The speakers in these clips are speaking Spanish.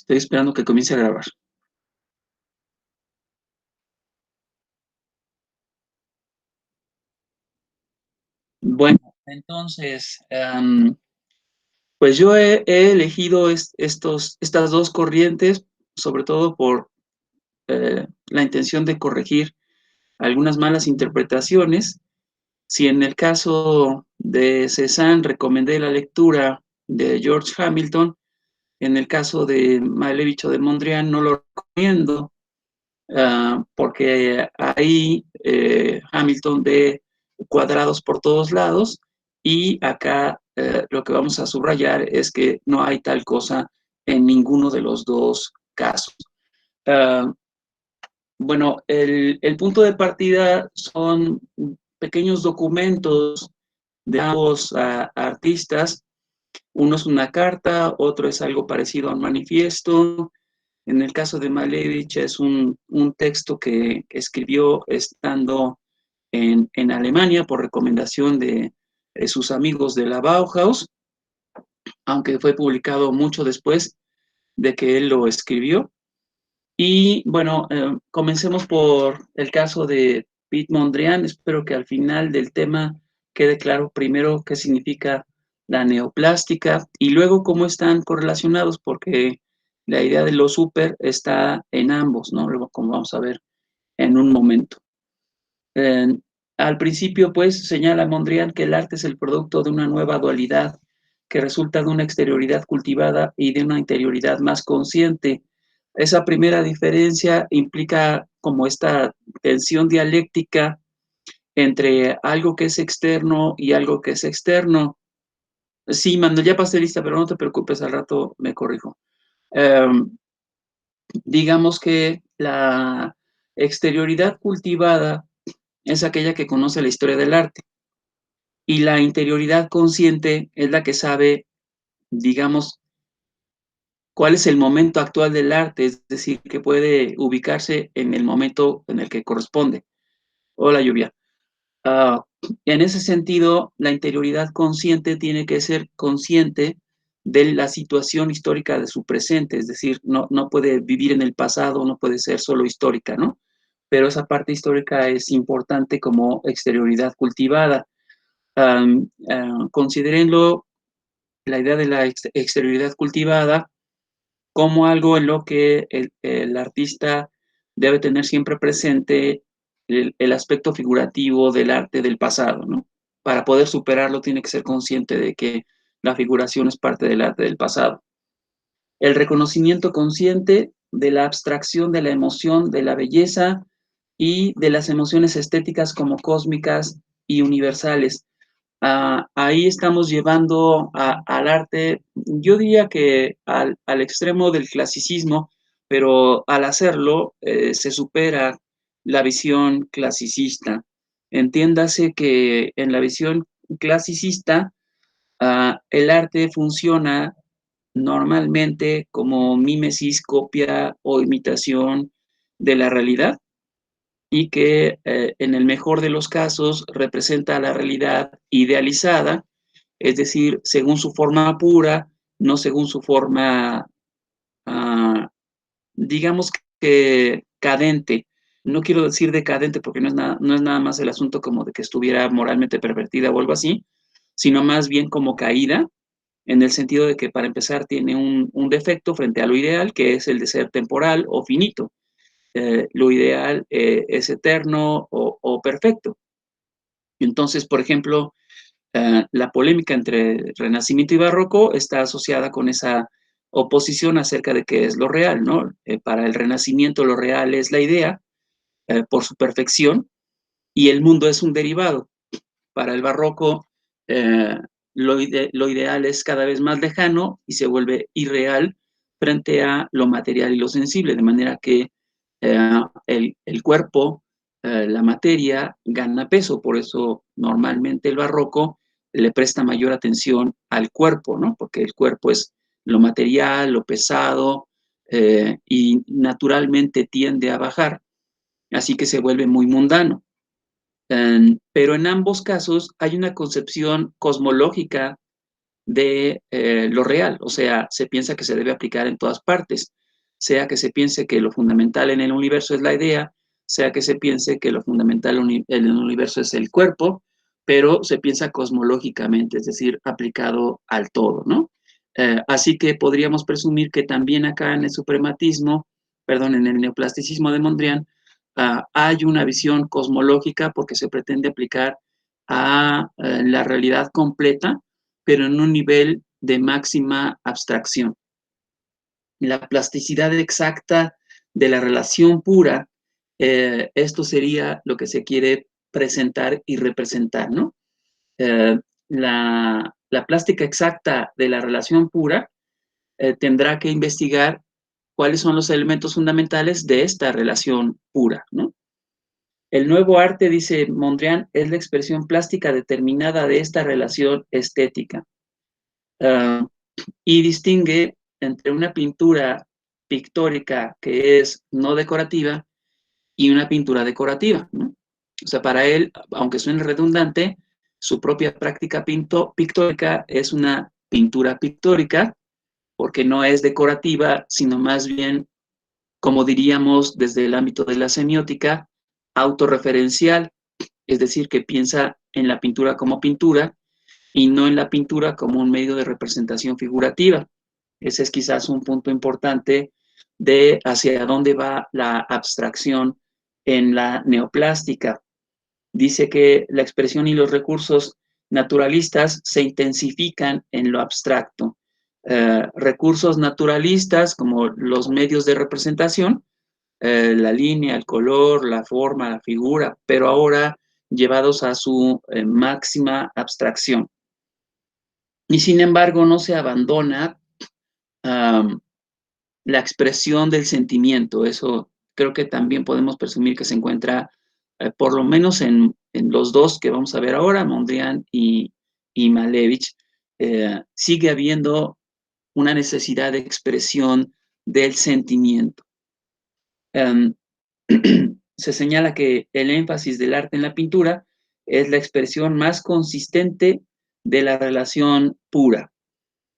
Estoy esperando que comience a grabar. Bueno, entonces, pues yo he elegido estas dos corrientes, sobre todo por la intención de corregir algunas malas interpretaciones. Si en el caso de Cézanne recomendé la lectura de George Hamilton, en el caso de Malevich o de Mondrian no lo recomiendo, porque ahí Hamilton ve cuadrados por todos lados y acá lo que vamos a subrayar es que no hay tal cosa en ninguno de los dos casos. Uh, bueno, el punto de partida son pequeños documentos de ambos artistas. Uno es una carta, otro es algo parecido a un manifiesto. En el caso de Malevich es un texto que escribió estando en Alemania por recomendación de sus amigos de la Bauhaus, aunque fue publicado mucho después de que él lo escribió. Y bueno, comencemos por el caso de Piet Mondrian. Espero que al final del tema quede claro primero qué significa la neoplástica y luego cómo están correlacionados, porque la idea de lo súper está en ambos, ¿no? Luego, como vamos a ver en un momento. Eh, Al principio, pues, señala Mondrian que el arte es el producto de una nueva dualidad que resulta de una exterioridad cultivada y de una interioridad más consciente. Esa primera diferencia implica como esta tensión dialéctica entre algo que es externo y algo que es externo. Sí, Manuel, ya pasé lista, pero no te preocupes, al rato me corrijo. Digamos que la exterioridad cultivada es aquella que conoce la historia del arte y la interioridad consciente es la que sabe, digamos, cuál es el momento actual del arte, es decir, que puede ubicarse en el momento en el que corresponde. Hola, lluvia. Uh, en ese sentido, la interioridad consciente tiene que ser consciente de la situación histórica de su presente, es decir, no puede vivir en el pasado, no puede ser solo histórica, ¿no? Pero esa parte histórica es importante como exterioridad cultivada. Considérenlo la idea de la exterioridad cultivada como algo en lo que el artista debe tener siempre presente el aspecto figurativo del arte del pasado, ¿no? Para poder superarlo tiene que ser consciente de que la figuración es parte del arte del pasado. El reconocimiento consciente de la abstracción de la emoción, de la belleza y de las emociones estéticas como cósmicas y universales. Ahí estamos llevando al arte, yo diría que al extremo del clasicismo, pero al hacerlo se supera la visión clasicista. Entiéndase que en la visión clasicista el arte funciona normalmente como mímesis, copia o imitación de la realidad y que en el mejor de los casos representa la realidad idealizada, es decir, según su forma pura, no según su forma, digamos que cadente. No quiero decir decadente porque no es nada más el asunto como de que estuviera moralmente pervertida o algo así, sino más bien como caída, en el sentido de que para empezar tiene un defecto frente a lo ideal, que es el de ser temporal o finito. Lo ideal es eterno o perfecto. Entonces, por ejemplo, la polémica entre Renacimiento y Barroco está asociada con esa oposición acerca de qué es lo real, ¿no? Para el Renacimiento lo real es la idea por su perfección y el mundo es un derivado. Para el Barroco eh, lo ideal es cada vez más lejano y se vuelve irreal frente a lo material y lo sensible, de manera que el cuerpo, la materia, gana peso. Por eso normalmente el barroco le presta mayor atención al cuerpo, ¿no? Porque el cuerpo es lo material, lo pesado, y naturalmente tiende a bajar, así que se vuelve muy mundano. Pero en ambos casos hay una concepción cosmológica de lo real, o sea, se piensa que se debe aplicar en todas partes, sea que se piense que lo fundamental en el universo es la idea, sea que se piense que lo fundamental en el universo es el cuerpo, pero se piensa cosmológicamente, es decir, aplicado al todo, ¿no? Así que podríamos presumir que también acá en el suprematismo, perdón, en el neoplasticismo de Mondrian, hay una visión cosmológica porque se pretende aplicar a la realidad completa, pero en un nivel de máxima abstracción. La plasticidad exacta de la relación pura, esto sería lo que se quiere presentar y representar, ¿no? La plástica exacta de la relación pura tendrá que investigar cuáles son los elementos fundamentales de esta relación pura, ¿no? El nuevo arte, dice Mondrian, es la expresión plástica determinada de esta relación estética. Y distingue entre una pintura pictórica que es no decorativa y una pintura decorativa, ¿no? O sea, para él, aunque suene redundante, su propia práctica pictórica es una pintura pictórica porque no es decorativa, sino más bien, como diríamos desde el ámbito de la semiótica, autorreferencial, es decir, que piensa en la pintura como pintura y no en la pintura como un medio de representación figurativa. Ese es quizás un punto importante de hacia dónde va la abstracción en la neoplástica. Dice que la expresión y los recursos naturalistas se intensifican en lo abstracto. Recursos naturalistas como los medios de representación, la línea, el color, la forma, la figura, pero ahora llevados a su máxima abstracción. Y sin embargo no se abandona um, la expresión del sentimiento. Eso creo que también podemos presumir que se encuentra por lo menos en los dos que vamos a ver ahora, Mondrian y Malevich. Sigue habiendo una necesidad de expresión del sentimiento. Se señala que el énfasis del arte en la pintura es la expresión más consistente de la relación pura.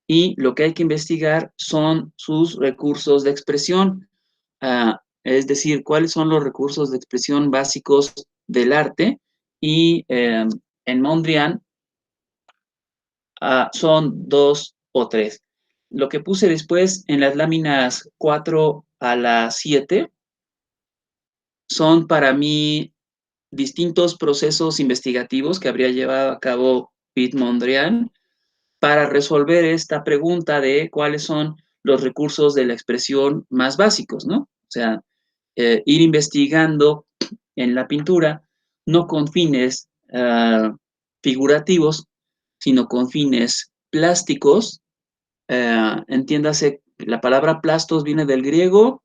Y lo que hay que investigar son sus recursos de expresión, es decir, cuáles son los recursos de expresión básicos del arte. Y en Mondrian son 2 o 3. Lo que puse después en las láminas 4 a la 7 son para mí distintos procesos investigativos que habría llevado a cabo Piet Mondrian para resolver esta pregunta de cuáles son los recursos de la expresión más básicos, ¿no? O sea, ir investigando en la pintura, no con fines figurativos, sino con fines plásticos. Entiéndase, la palabra plastos viene del griego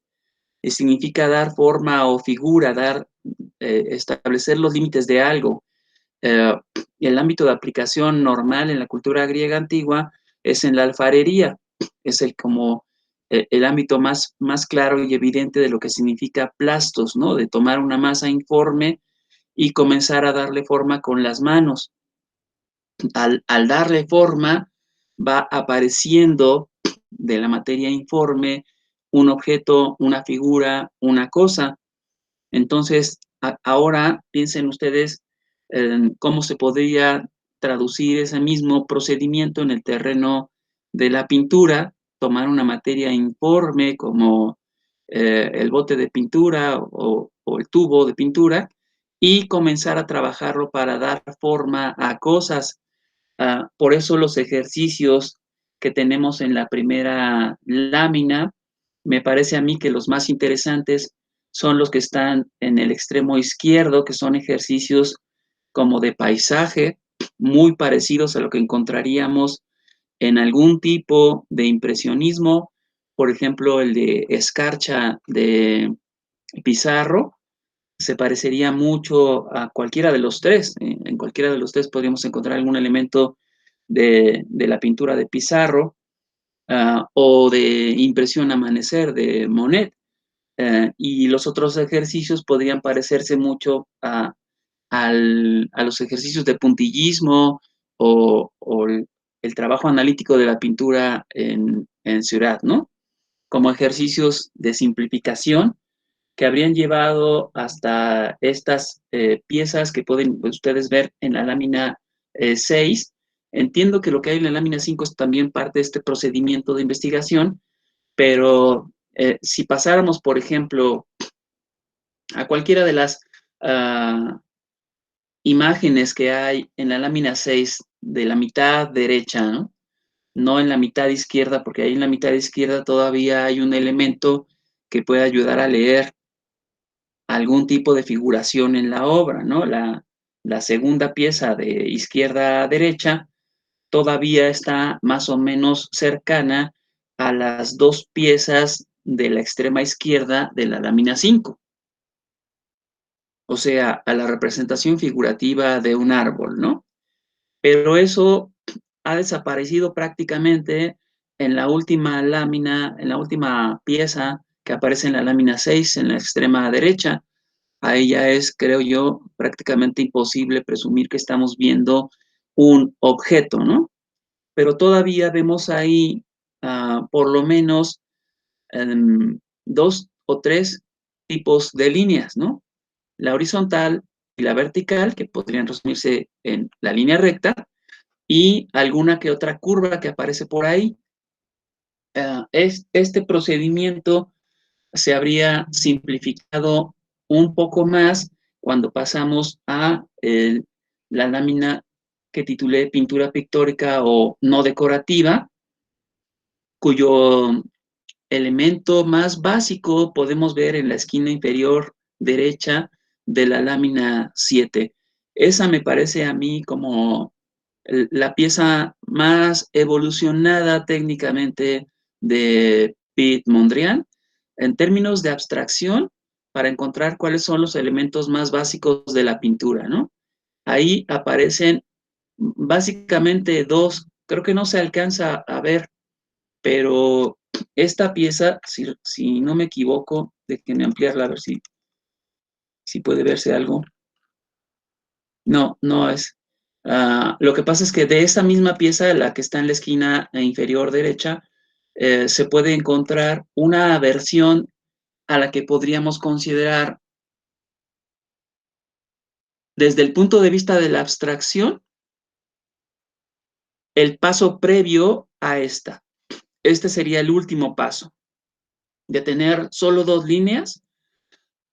y significa dar forma o figura, establecer los límites de algo. El ámbito de aplicación normal en la cultura griega antigua es en la alfarería, es el ámbito más claro y evidente de lo que significa plastos, ¿no? De tomar una masa informe y comenzar a darle forma con las manos. Al darle forma, va apareciendo de la materia informe un objeto, una figura, una cosa. Entonces, ahora piensen ustedes cómo se podría traducir ese mismo procedimiento en el terreno de la pintura, tomar una materia informe como el bote de pintura o el tubo de pintura y comenzar a trabajarlo para dar forma a cosas. Por eso los ejercicios que tenemos en la primera lámina, me parece a mí que los más interesantes son los que están en el extremo izquierdo, que son ejercicios como de paisaje, muy parecidos a lo que encontraríamos en algún tipo de impresionismo, por ejemplo, el de escarcha de Pizarro, se parecería mucho a cualquiera de los tres. En cualquiera de los tres podríamos encontrar algún elemento de la pintura de Pizarro o de Impresión Amanecer de Monet. Y los otros ejercicios podrían parecerse mucho a los ejercicios de puntillismo o el trabajo analítico de la pintura en Seurat, ¿no? Como ejercicios de simplificación que habrían llevado hasta estas piezas que pueden ustedes ver en la lámina 6. Entiendo que lo que hay en la lámina 5 es también parte de este procedimiento de investigación, pero si pasáramos, por ejemplo, a cualquiera de las imágenes que hay en la lámina 6 de la mitad derecha, ¿no? No en la mitad izquierda, porque ahí en la mitad izquierda todavía hay un elemento que puede ayudar a leer algún tipo de figuración en la obra, ¿no? La segunda pieza de izquierda a derecha todavía está más o menos cercana a las dos piezas de la extrema izquierda de la lámina 5, o sea, a la representación figurativa de un árbol, ¿no? Pero eso ha desaparecido prácticamente en la última lámina, en la última pieza que aparece en la lámina 6, en la extrema derecha. Ahí ya es, creo yo, prácticamente imposible presumir que estamos viendo un objeto, ¿no? Pero todavía vemos ahí por lo menos dos o tres tipos de líneas, ¿no? La horizontal y la vertical, que podrían resumirse en la línea recta, y alguna que otra curva que aparece por ahí. Este procedimiento se habría simplificado un poco más cuando pasamos a la lámina que titulé pintura pictórica o no decorativa, cuyo elemento más básico podemos ver en la esquina inferior derecha de la lámina 7. Esa me parece a mí como la pieza más evolucionada técnicamente de Piet Mondrian en términos de abstracción para encontrar cuáles son los elementos más básicos de la pintura, ¿no? Ahí aparecen básicamente dos, creo que no se alcanza a ver, pero esta pieza, si no me equivoco, déjenme ampliarla a ver si puede verse algo. No, no es. Lo que pasa es que de esa misma pieza, la que está en la esquina inferior derecha, se puede encontrar una versión a la que podríamos considerar desde el punto de vista de la abstracción el paso previo a esta. Este sería el último paso, de tener solo dos líneas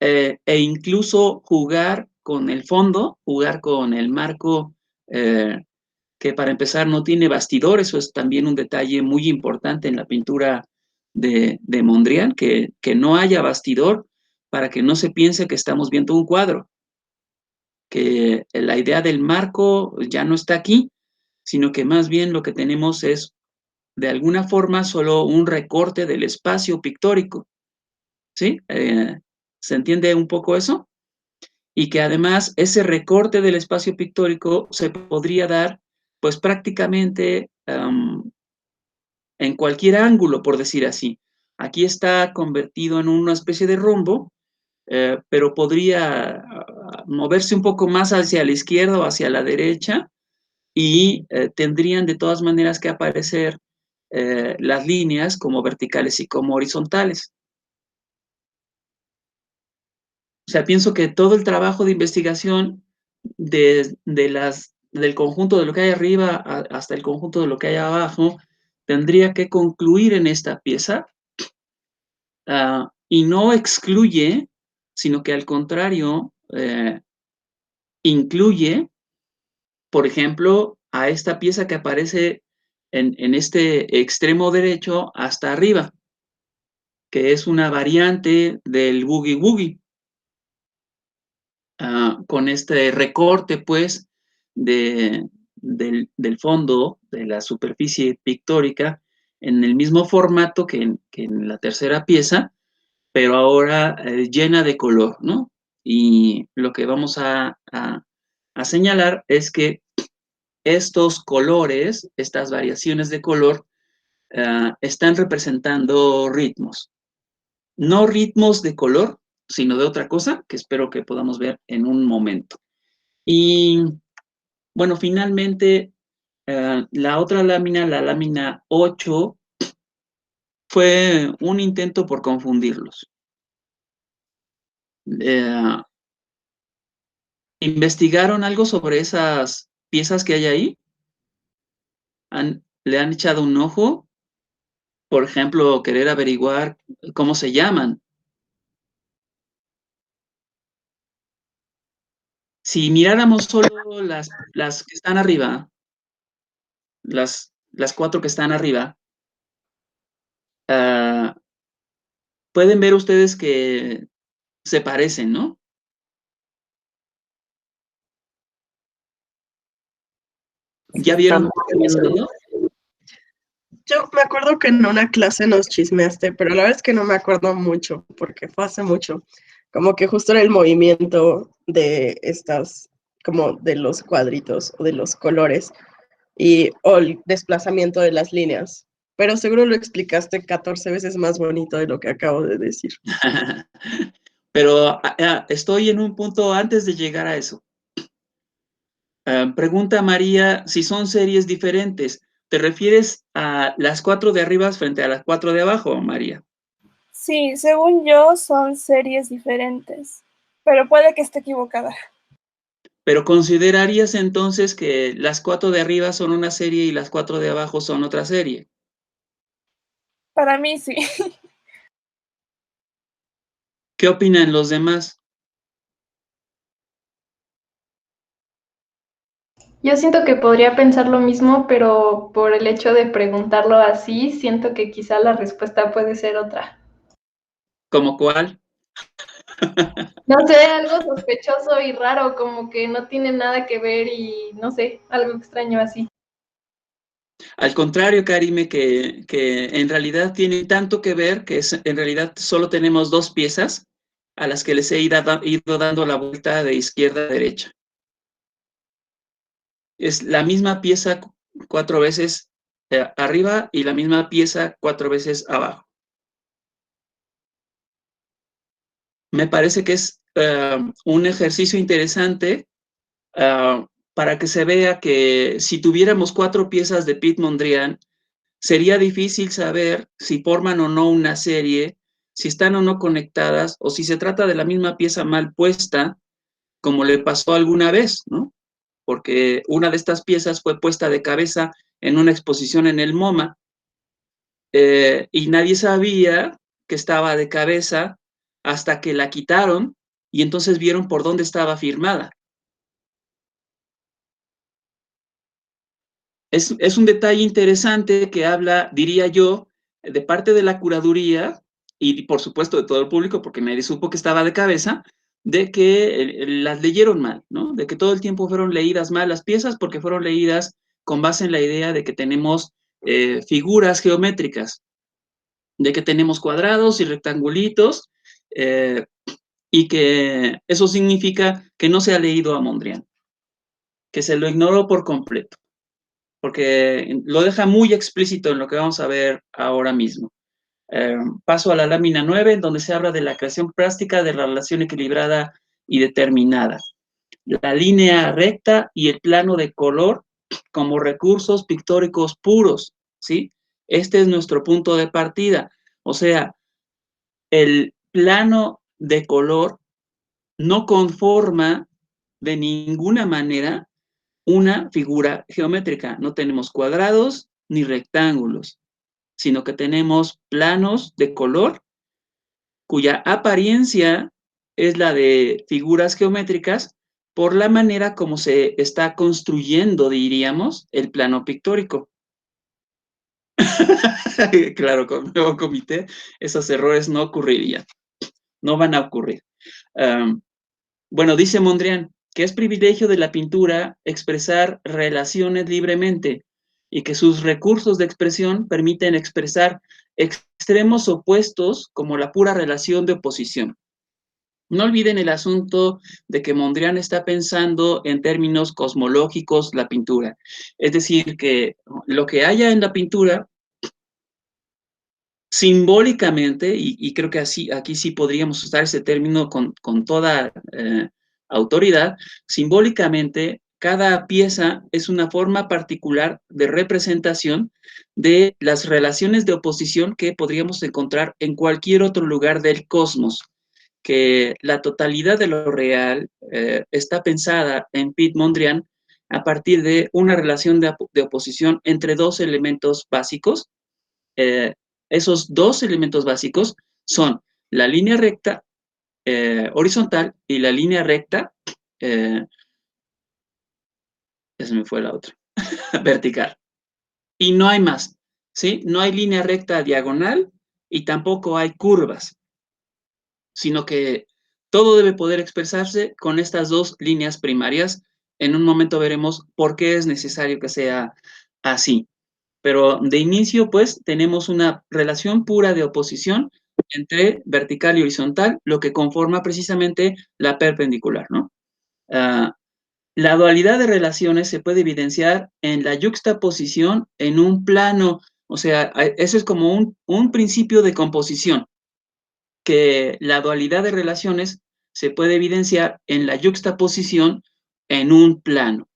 e incluso jugar con el fondo, jugar con el marco, que para empezar no tiene bastidor. Eso es también un detalle muy importante en la pintura de Mondrian, que no haya bastidor para que no se piense que estamos viendo un cuadro, que la idea del marco ya no está aquí, sino que más bien lo que tenemos es de alguna forma solo un recorte del espacio pictórico, ¿sí? ¿Se entiende un poco eso? Y que además ese recorte del espacio pictórico se podría dar pues prácticamente en cualquier ángulo, por decir así. Aquí está convertido en una especie de rombo, pero podría moverse un poco más hacia la izquierda o hacia la derecha y tendrían de todas maneras que aparecer las líneas como verticales y como horizontales. O sea, pienso que todo el trabajo de investigación del conjunto de lo que hay arriba hasta el conjunto de lo que hay abajo tendría que concluir en esta pieza, y no excluye, sino que al contrario, incluye, por ejemplo, a esta pieza que aparece en este extremo derecho hasta arriba, que es una variante del boogie woogie. Con este recorte, pues, del fondo, de la superficie pictórica, en el mismo formato que en la tercera pieza, pero ahora llena de color, ¿no? Y lo que vamos a señalar es que estos colores, estas variaciones de color, están representando ritmos. No ritmos de color, sino de otra cosa, que espero que podamos ver en un momento. Y bueno, finalmente, La otra lámina, la lámina 8, fue un intento por confundirlos. ¿Investigaron algo sobre esas piezas que hay ahí? ¿Le han echado un ojo? Por ejemplo, querer averiguar cómo se llaman. Si miráramos solo las que están arriba, las 4 que están arriba, pueden ver ustedes que se parecen, ¿no? ¿Ya vieron Estamos qué está pasando? Yo me acuerdo que en una clase nos chismeaste, pero la verdad es que no me acuerdo mucho, porque fue hace mucho. Como que justo era el movimiento de estas, como de los cuadritos o de los colores, o el desplazamiento de las líneas. Pero seguro lo explicaste 14 veces más bonito de lo que acabo de decir. Pero estoy en un punto antes de llegar a eso. Pregunta María si son series diferentes. ¿Te refieres a las 4 de arriba frente a las 4 de abajo, María? Sí, según yo son series diferentes, pero puede que esté equivocada. Pero ¿considerarías entonces que las 4 de arriba son una serie y las 4 de abajo son otra serie? Para mí sí. ¿Qué opinan los demás? Yo siento que podría pensar lo mismo, pero por el hecho de preguntarlo así, siento que quizá la respuesta puede ser otra. ¿Cómo cuál? No sé, algo sospechoso y raro, como que no tiene nada que ver y no sé, algo extraño así. Al contrario, Karime, que en realidad tiene tanto que ver que en realidad solo tenemos 2 piezas a las que les he ido dando la vuelta de izquierda a derecha. Es la misma pieza 4 veces arriba y la misma pieza 4 veces abajo. Me parece que es un ejercicio interesante para que se vea que si tuviéramos 4 piezas de Piet Mondrian, sería difícil saber si forman o no una serie, si están o no conectadas, o si se trata de la misma pieza mal puesta, como le pasó alguna vez, ¿no? Porque una de estas piezas fue puesta de cabeza en una exposición en el MoMA, y nadie sabía que estaba de cabeza hasta que la quitaron y entonces vieron por dónde estaba firmada. Es un detalle interesante que habla, diría yo, de parte de la curaduría y por supuesto de todo el público, porque nadie supo que estaba de cabeza, de que las leyeron mal, ¿no? De que todo el tiempo fueron leídas mal las piezas porque fueron leídas con base en la idea de que tenemos figuras geométricas, de que tenemos cuadrados y rectangulitos, eh, y que eso significa que no se ha leído a Mondrian, que se lo ignoró por completo, porque lo deja muy explícito en lo que vamos a ver ahora mismo. Paso a la lámina 9, en donde se habla de la creación plástica de la relación equilibrada y determinada. La línea recta y el plano de color como recursos pictóricos puros, ¿sí? Este es nuestro punto de partida. O sea, el plano de color no conforma de ninguna manera una figura geométrica. No tenemos cuadrados ni rectángulos, sino que tenemos planos de color cuya apariencia es la de figuras geométricas por la manera como se está construyendo, diríamos, el plano pictórico. Claro, con el nuevo comité esos errores no ocurrirían, no van a ocurrir. Bueno, dice Mondrian que es privilegio de la pintura expresar relaciones libremente y que sus recursos de expresión permiten expresar extremos opuestos como la pura relación de oposición. No olviden el asunto de que Mondrian está pensando en términos cosmológicos la pintura. Es decir, que lo que haya en la pintura, simbólicamente, y creo que aquí sí podríamos usar ese término con toda autoridad, simbólicamente cada pieza es una forma particular de representación de las relaciones de oposición que podríamos encontrar en cualquier otro lugar del cosmos, que la totalidad de lo real está pensada en Piet Mondrian a partir de una relación de oposición entre dos elementos básicos. Esos dos elementos básicos son la línea recta horizontal y la línea recta, ya se me fue la otra, vertical. Y no hay más, ¿sí? No hay línea recta diagonal y tampoco hay curvas, sino que todo debe poder expresarse con estas dos líneas primarias. En un momento veremos por qué es necesario que sea así. Pero de inicio, pues, tenemos una relación pura de oposición entre vertical y horizontal, lo que conforma precisamente la perpendicular, ¿no? La dualidad de relaciones se puede evidenciar en la yuxtaposición en un plano, o sea, eso es como un principio de composición, que la dualidad de relaciones se puede evidenciar en la yuxtaposición en un plano.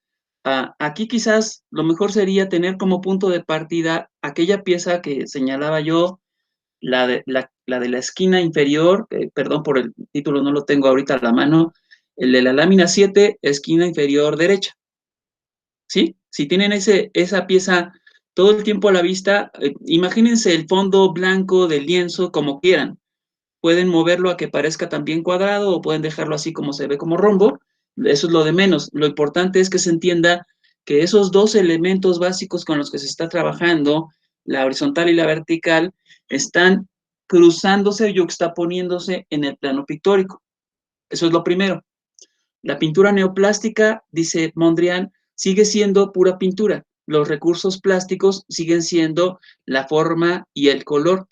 Aquí quizás lo mejor sería tener como punto de partida aquella pieza que señalaba yo, la de la esquina inferior, perdón por el título, no lo tengo ahorita a la mano, el de la lámina 7, esquina inferior derecha. ¿Sí? Si tienen esa pieza todo el tiempo a la vista, imagínense el fondo blanco del lienzo como quieran. Pueden moverlo a que parezca también cuadrado o pueden dejarlo así como se ve como rombo. Eso es lo de menos. Lo importante es que se entienda que esos dos elementos básicos con los que se está trabajando, la horizontal y la vertical, están cruzándose, yuxtaponiéndose en el plano pictórico. Eso es lo primero. La pintura neoplástica, dice Mondrian, sigue siendo pura pintura. Los recursos plásticos siguen siendo la forma y el color,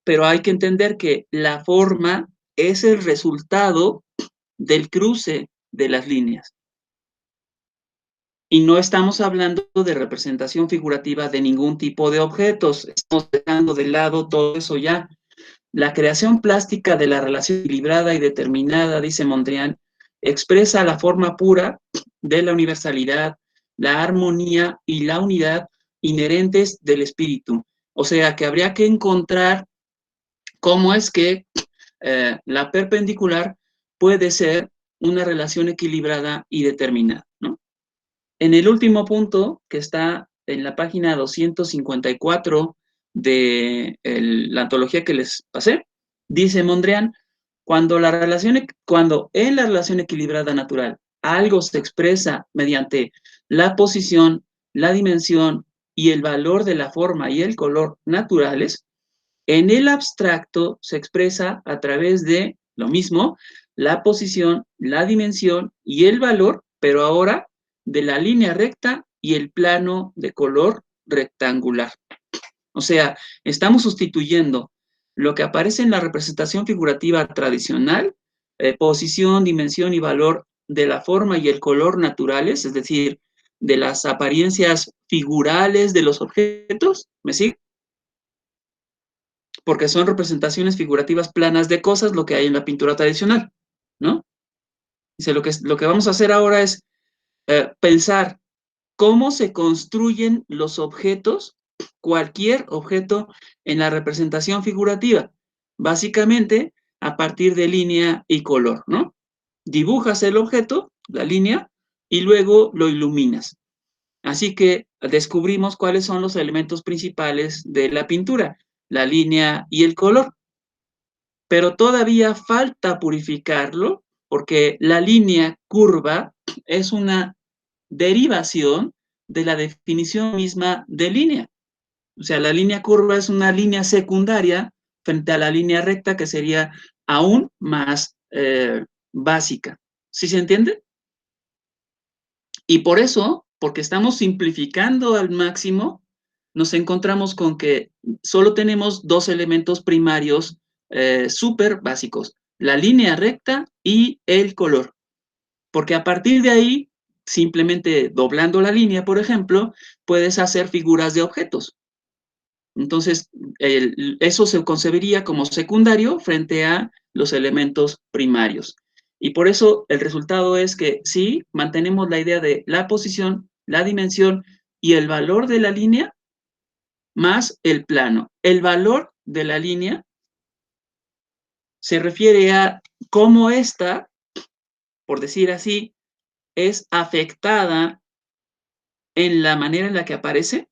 pero hay que entender que la forma es el resultado del cruce de las líneas. Y no estamos hablando de representación figurativa de ningún tipo de objetos, estamos dejando de lado todo eso ya. La creación plástica de la relación equilibrada y determinada, dice Mondrian, expresa la forma pura de la universalidad, la armonía y la unidad inherentes del espíritu. O sea, que habría que encontrar cómo es que la perpendicular puede ser una relación equilibrada y determinada, ¿no? En el último punto, que está en la página 254 de la antología que les pasé, dice Mondrian, cuando en la relación equilibrada natural algo se expresa mediante la posición, la dimensión y el valor de la forma y el color naturales, en el abstracto se expresa a través de lo mismo, la posición, la dimensión y el valor, pero ahora de la línea recta y el plano de color rectangular. O sea, estamos sustituyendo lo que aparece en la representación figurativa tradicional, posición, dimensión y valor de la forma y el color naturales, es decir, de las apariencias figurales de los objetos, ¿me sigue? Porque son representaciones figurativas planas de cosas, lo que hay en la pintura tradicional, ¿no? Dice, lo que vamos a hacer ahora es pensar cómo se construyen los objetos, cualquier objeto en la representación figurativa, básicamente a partir de línea y color, ¿no? Dibujas el objeto, la línea, y luego lo iluminas. Así que descubrimos cuáles son los elementos principales de la pintura, la línea y el color. Pero todavía falta purificarlo porque la línea curva es una derivación de la definición misma de línea. O sea, la línea curva es una línea secundaria frente a la línea recta que sería aún más básica. ¿Sí se entiende? Y por eso, porque estamos simplificando al máximo, nos encontramos con que solo tenemos dos elementos primarios súper básicos, la línea recta y el color. Porque a partir de ahí, simplemente doblando la línea, por ejemplo, puedes hacer figuras de objetos. Entonces, eso se concebiría como secundario frente a los elementos primarios. Y por eso el resultado es que sí, mantenemos la idea de la posición, la dimensión y el valor de la línea más el plano. El valor de la línea se refiere a cómo ésta, por decir así, es afectada en la manera en la que aparece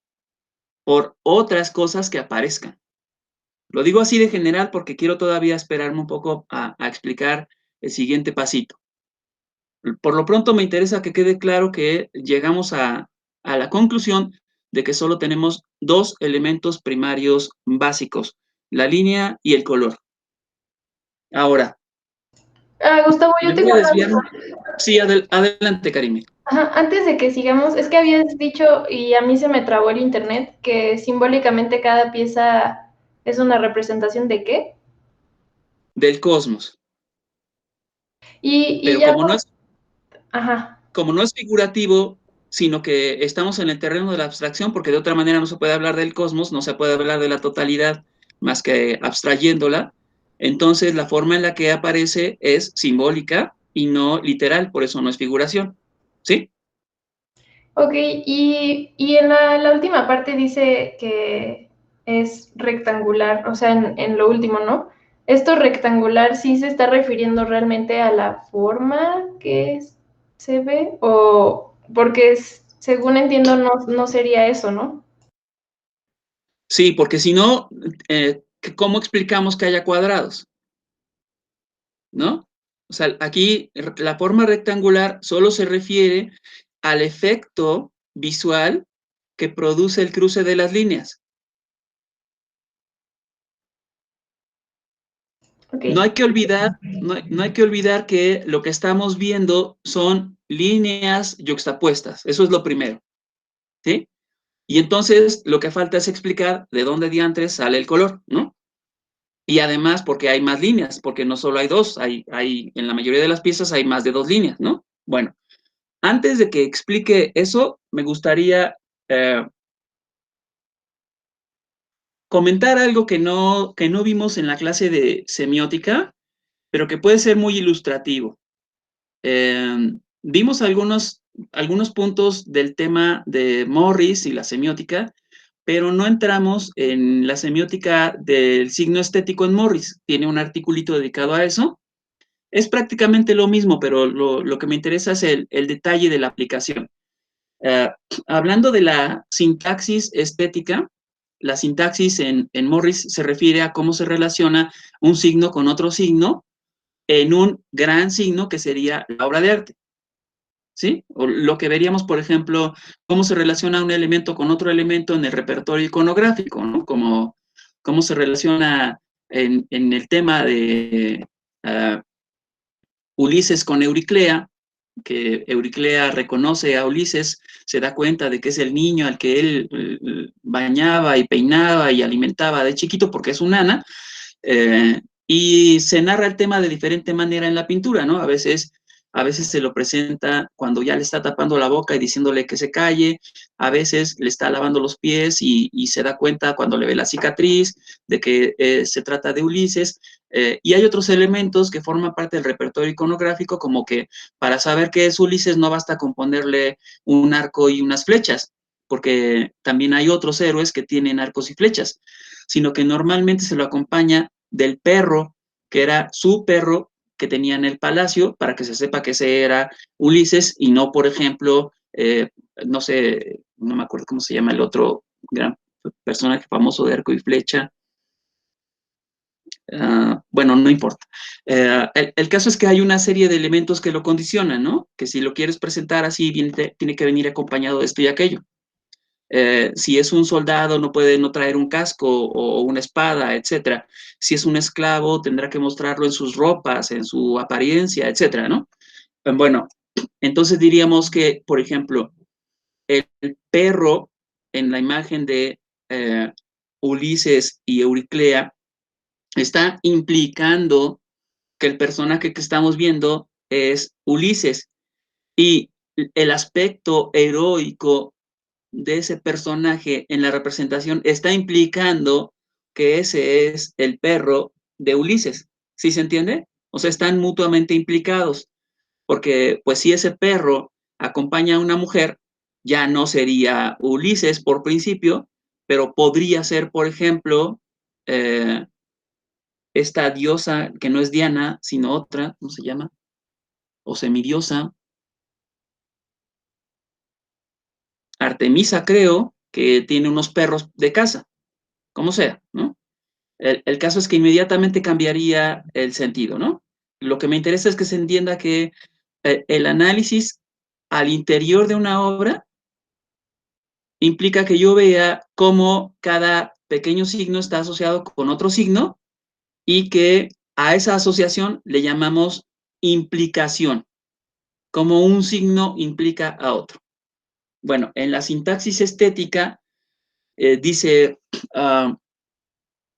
por otras cosas que aparezcan. Lo digo así de general porque quiero todavía esperarme un poco a explicar el siguiente pasito. Por lo pronto me interesa que quede claro que llegamos a la conclusión de que solo tenemos dos elementos primarios básicos, la línea y el color. Ahora, Gustavo, yo me voy tengo a una desviar. duda. Sí, adelante, Karime. Ajá, antes de que sigamos, es que habías dicho, y a mí se me trabó el internet, que simbólicamente cada pieza es una representación de qué. Del cosmos. Y Pero ya, ajá, como no es figurativo, sino que estamos en el terreno de la abstracción, porque de otra manera no se puede hablar del cosmos, no se puede hablar de la totalidad más que abstrayéndola, entonces la forma en la que aparece es simbólica y no literal, por eso no es figuración. ¿Sí? ok, y en la última parte dice que es rectangular, o sea, en lo último, ¿no? ¿Esto rectangular sí se está refiriendo realmente a la forma que se ve? O porque según entiendo no sería eso, ¿no? Sí, porque si no, ¿cómo explicamos que haya cuadrados? ¿No? O sea, aquí la forma rectangular solo se refiere al efecto visual que produce el cruce de las líneas. No Ok. hay que olvidar, no hay que olvidar que lo que estamos viendo son líneas yuxtapuestas. Eso es lo primero. ¿Sí? Y entonces lo que falta es explicar de dónde diantres sale el color, ¿no? Y además porque hay más líneas, porque no solo hay dos, en la mayoría de las piezas hay más de dos líneas, ¿no? Bueno, antes de que explique eso, me gustaría comentar algo que no vimos en la clase de semiótica, pero que puede ser muy ilustrativo. Vimos algunos puntos del tema de Morris y la semiótica, pero no entramos en la semiótica del signo estético en Morris. Tiene un articulito dedicado a eso. Es prácticamente lo mismo, pero lo que me interesa es el detalle de la aplicación. Uh, Hablando de la sintaxis estética, la sintaxis en Morris se refiere a cómo se relaciona un signo con otro signo en un gran signo que sería la obra de arte. ¿Sí? O lo que veríamos, por ejemplo, cómo se relaciona un elemento con otro elemento en el repertorio iconográfico, ¿no? Cómo se relaciona en el tema de Ulises con Euriclea, que Euriclea reconoce a Ulises, se da cuenta de que es el niño al que él bañaba y peinaba y alimentaba de chiquito porque es un nana, y se narra el tema de diferente manera en la pintura, ¿no? A veces se lo presenta cuando ya le está tapando la boca y diciéndole que se calle, a veces le está lavando los pies y se da cuenta cuando le ve la cicatriz de que se trata de Ulises, y hay otros elementos que forman parte del repertorio iconográfico, como que para saber qué es Ulises no basta con ponerle un arco y unas flechas, porque también hay otros héroes que tienen arcos y flechas, sino que normalmente se lo acompaña del perro, que era su perro que tenía en el palacio, para que se sepa que ese era Ulises y no, por ejemplo, no sé, no me acuerdo cómo se llama el otro gran personaje famoso de arco y flecha. Bueno, no importa. El caso es que hay una serie de elementos que lo condicionan, ¿no? Que si lo quieres presentar así, tiene que venir acompañado de esto y aquello. Si es un soldado, no puede no traer un casco o una espada, etcétera. Si es un esclavo, tendrá que mostrarlo en sus ropas, en su apariencia, etcétera, ¿no? Bueno, entonces diríamos que, por ejemplo, el perro en la imagen de Ulises y Euriclea está implicando que el personaje que estamos viendo es Ulises y el aspecto heroico de ese personaje en la representación está implicando que ese es el perro de Ulises. ¿Sí se entiende? O sea, están mutuamente implicados, porque pues si ese perro acompaña a una mujer, ya no sería Ulises por principio, pero podría ser, por ejemplo, esta diosa que no es Diana, sino otra, ¿cómo se llama? O semidiosa, Artemisa, creo, que tiene unos perros de casa, como sea, ¿no? El caso es que inmediatamente cambiaría el sentido, ¿no? Lo que me interesa es que se entienda que el análisis al interior de una obra implica que yo vea cómo cada pequeño signo está asociado con otro signo y que a esa asociación le llamamos implicación, como un signo implica a otro. Bueno, en la sintaxis estética dice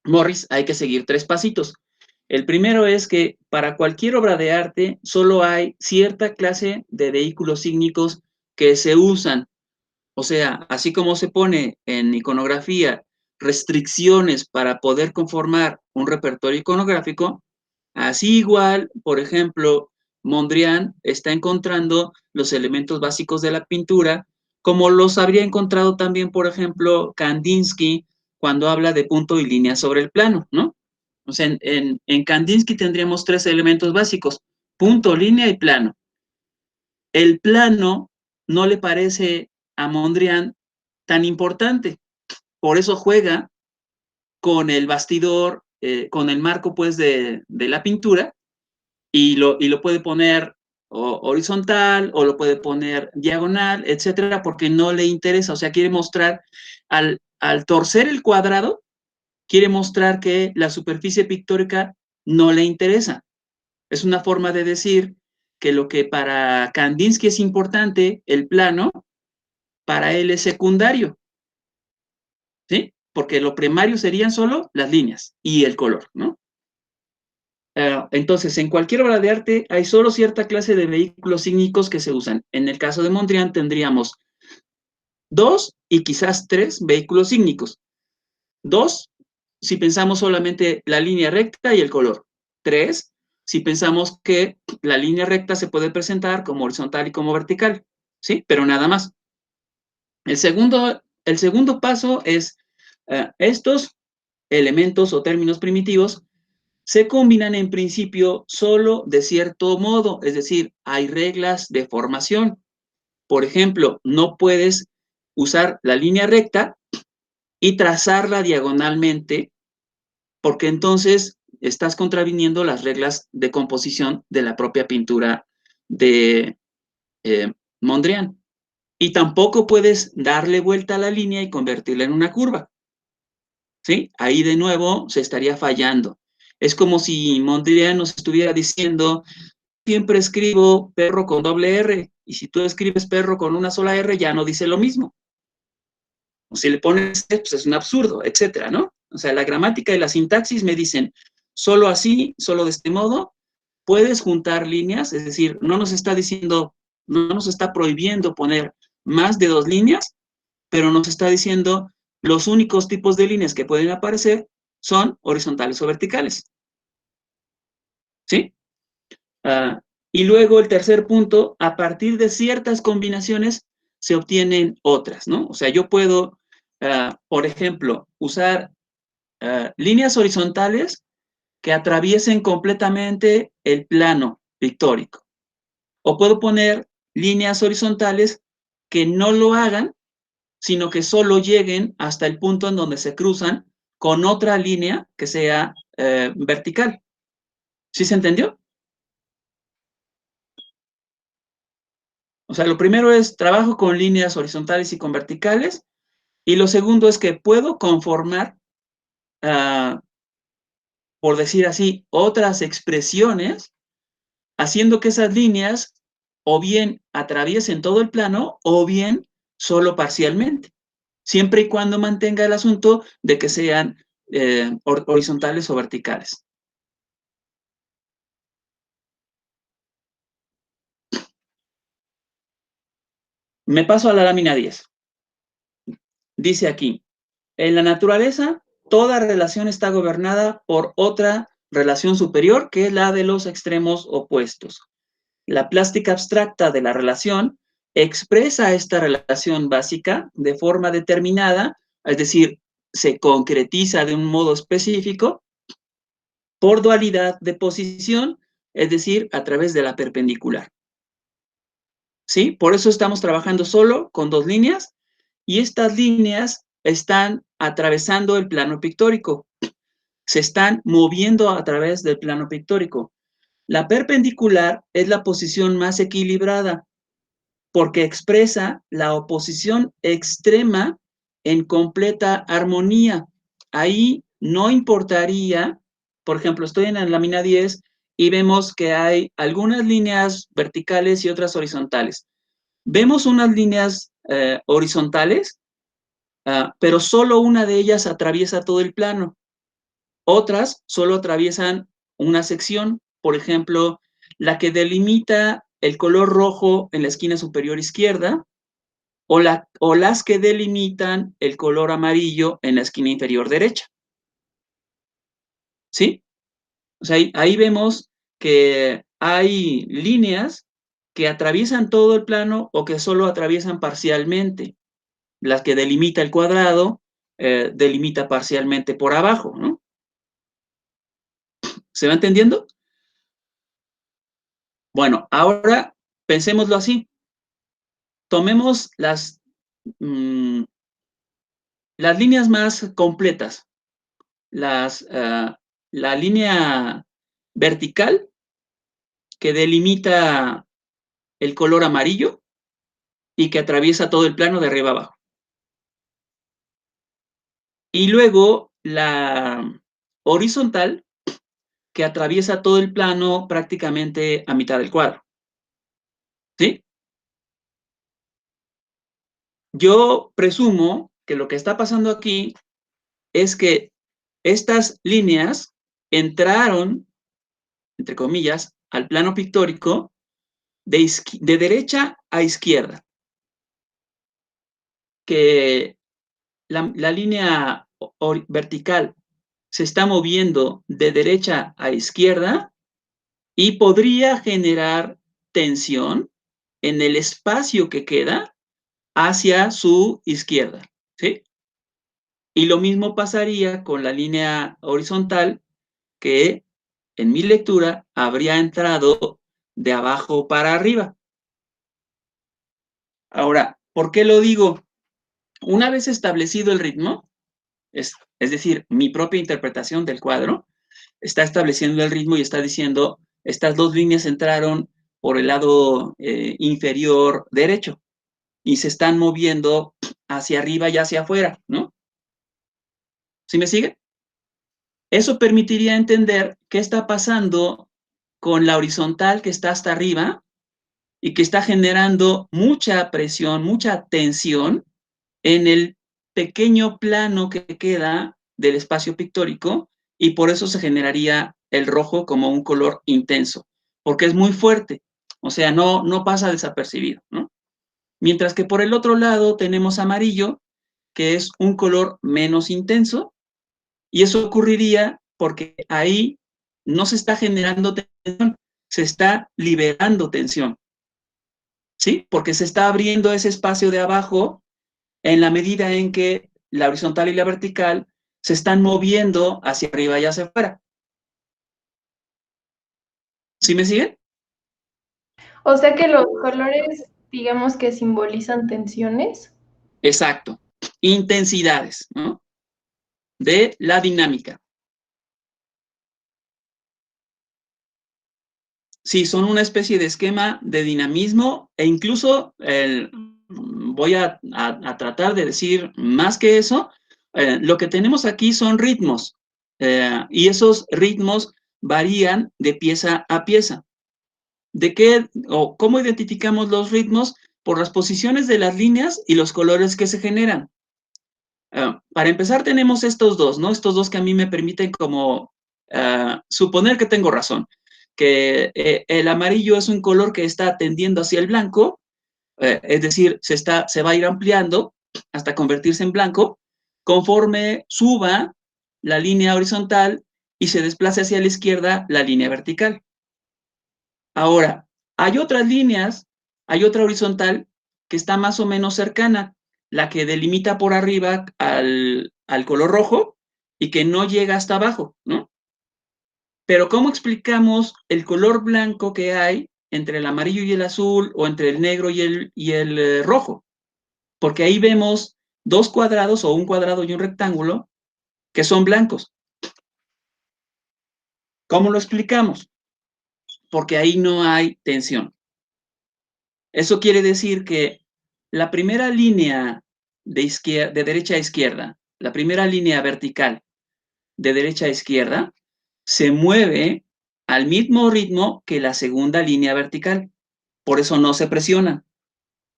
Morris, hay que seguir 3 pasitos. El primero es que para cualquier obra de arte solo hay cierta clase de vehículos sígnicos que se usan. O sea, así como se pone en iconografía restricciones para poder conformar un repertorio iconográfico, así igual, por ejemplo, Mondrian está encontrando los elementos básicos de la pintura, como los habría encontrado también, por ejemplo, Kandinsky cuando habla de punto y línea sobre el plano, ¿no? O sea, en Kandinsky tendríamos 3 elementos básicos, punto, línea y plano. El plano no le parece a Mondrian tan importante, por eso juega con el bastidor, con el marco pues de la pintura, y lo puede poner horizontal o lo puede poner diagonal, etcétera, porque no le interesa, o sea, quiere mostrar, al torcer el cuadrado, quiere mostrar que la superficie pictórica no le interesa. Es una forma de decir que lo que para Kandinsky es importante, el plano, para él es secundario, ¿sí? Porque lo primario serían solo las líneas y el color, ¿no? Entonces, en cualquier obra de arte hay solo cierta clase de vehículos sígnicos que se usan. En el caso de Mondrian tendríamos 2 y quizás 3 vehículos sígnicos. 2, si pensamos solamente la línea recta y el color. 3, si pensamos que la línea recta se puede presentar como horizontal y como vertical, ¿sí? Pero nada más. El segundo paso es estos elementos o términos primitivos se combinan en principio solo de cierto modo, es decir, hay reglas de formación. Por ejemplo, no puedes usar la línea recta y trazarla diagonalmente, porque entonces estás contraviniendo las reglas de composición de la propia pintura de Mondrian. Y tampoco puedes darle vuelta a la línea y convertirla en una curva, ¿sí? Ahí de nuevo se estaría fallando. Es como si Mondrian nos estuviera diciendo, siempre escribo perro con doble R, y si tú escribes perro con una sola R, ya no dice lo mismo. O si le pones, pues es un absurdo, etcétera, ¿no? O sea, la gramática y la sintaxis me dicen, solo así, solo de este modo, puedes juntar líneas, es decir, no nos está diciendo, no nos está prohibiendo poner más de 2 líneas, pero nos está diciendo los únicos tipos de líneas que pueden aparecer son horizontales o verticales. ¿Sí? Y luego el tercer punto, a partir de ciertas combinaciones se obtienen otras, ¿no? O sea, yo puedo, por ejemplo, usar líneas horizontales que atraviesen completamente el plano pictórico. O puedo poner líneas horizontales que no lo hagan, sino que solo lleguen hasta el punto en donde se cruzan con otra línea que sea vertical. ¿Sí se entendió? O sea, lo primero es trabajo con líneas horizontales y con verticales, y lo segundo es que puedo conformar, por decir así, otras expresiones, haciendo que esas líneas o bien atraviesen todo el plano o bien solo parcialmente, siempre y cuando mantenga el asunto de que sean horizontales o verticales. Me paso a la lámina 10. Dice aquí, en la naturaleza, toda relación está gobernada por otra relación superior, que es la de los extremos opuestos. La plástica abstracta de la relación expresa esta relación básica de forma determinada, es decir, se concretiza de un modo específico por dualidad de posición, es decir, a través de la perpendicular. ¿Sí? Por eso estamos trabajando solo con dos líneas y estas líneas están atravesando el plano pictórico, se están moviendo a través del plano pictórico. La perpendicular es la posición más equilibrada porque expresa la oposición extrema en completa armonía. Ahí no importaría, por ejemplo, estoy en la lámina 10 y vemos que hay algunas líneas verticales y otras horizontales. Vemos unas líneas horizontales, pero solo una de ellas atraviesa todo el plano. Otras solo atraviesan una sección, por ejemplo, la que delimita el color rojo en la esquina superior izquierda o las que delimitan el color amarillo en la esquina inferior derecha. ¿Sí? O sea, ahí vemos que hay líneas que atraviesan todo el plano o que solo atraviesan parcialmente. Las que delimita el cuadrado, delimita parcialmente por abajo, ¿no? ¿Se va entendiendo? Bueno, ahora pensémoslo así. Tomemos las líneas más completas. La línea vertical que delimita el color amarillo y que atraviesa todo el plano de arriba abajo. Y luego la horizontal que atraviesa todo el plano prácticamente a mitad del cuadro. ¿Sí? Yo presumo que lo que está pasando aquí es que estas líneas entraron, entre comillas, al plano pictórico de derecha a izquierda. Que la línea vertical se está moviendo de derecha a izquierda y podría generar tensión en el espacio que queda hacia su izquierda, ¿sí? Y lo mismo pasaría con la línea horizontal que en mi lectura habría entrado de abajo para arriba. Ahora, ¿por qué lo digo? Una vez establecido el ritmo, es decir, mi propia interpretación del cuadro, está estableciendo el ritmo y está diciendo, estas dos líneas entraron por el lado inferior derecho y se están moviendo hacia arriba y hacia afuera, ¿no? ¿Sí me sigue? Eso permitiría entender qué está pasando con la horizontal que está hasta arriba y que está generando mucha presión, mucha tensión en el pequeño plano que queda del espacio pictórico y por eso se generaría el rojo como un color intenso, porque es muy fuerte, o sea, no pasa desapercibido, ¿no? Mientras que por el otro lado tenemos amarillo, que es un color menos intenso, y eso ocurriría porque ahí no se está generando tensión, se está liberando tensión, ¿sí? Porque se está abriendo ese espacio de abajo en la medida en que la horizontal y la vertical se están moviendo hacia arriba y hacia afuera. ¿Sí me siguen? O sea que los colores, digamos que simbolizan tensiones. Exacto. Intensidades, ¿no? De la dinámica. Sí, son una especie de esquema de dinamismo e incluso voy a tratar de decir más que eso. Lo que tenemos aquí son ritmos y esos ritmos varían de pieza a pieza. ¿De qué o cómo identificamos los ritmos? Por las posiciones de las líneas y los colores que se generan. Para empezar tenemos estos dos, ¿no? Estos dos que a mí me permiten como suponer que tengo razón, que el amarillo es un color que está tendiendo hacia el blanco, es decir, se va a ir ampliando hasta convertirse en blanco, conforme suba la línea horizontal y se desplace hacia la izquierda la línea vertical. Ahora, hay otras líneas, hay otra horizontal que está más o menos cercana, la que delimita por arriba al color rojo y que no llega hasta abajo, ¿no? Pero ¿cómo explicamos el color blanco que hay entre el amarillo y el azul o entre el negro y el rojo? Porque ahí vemos dos cuadrados o un cuadrado y un rectángulo que son blancos. ¿Cómo lo explicamos? Porque ahí no hay tensión. Eso quiere decir que la primera línea de derecha a izquierda, la primera línea vertical de derecha a izquierda, se mueve al mismo ritmo que la segunda línea vertical. Por eso no se presionan,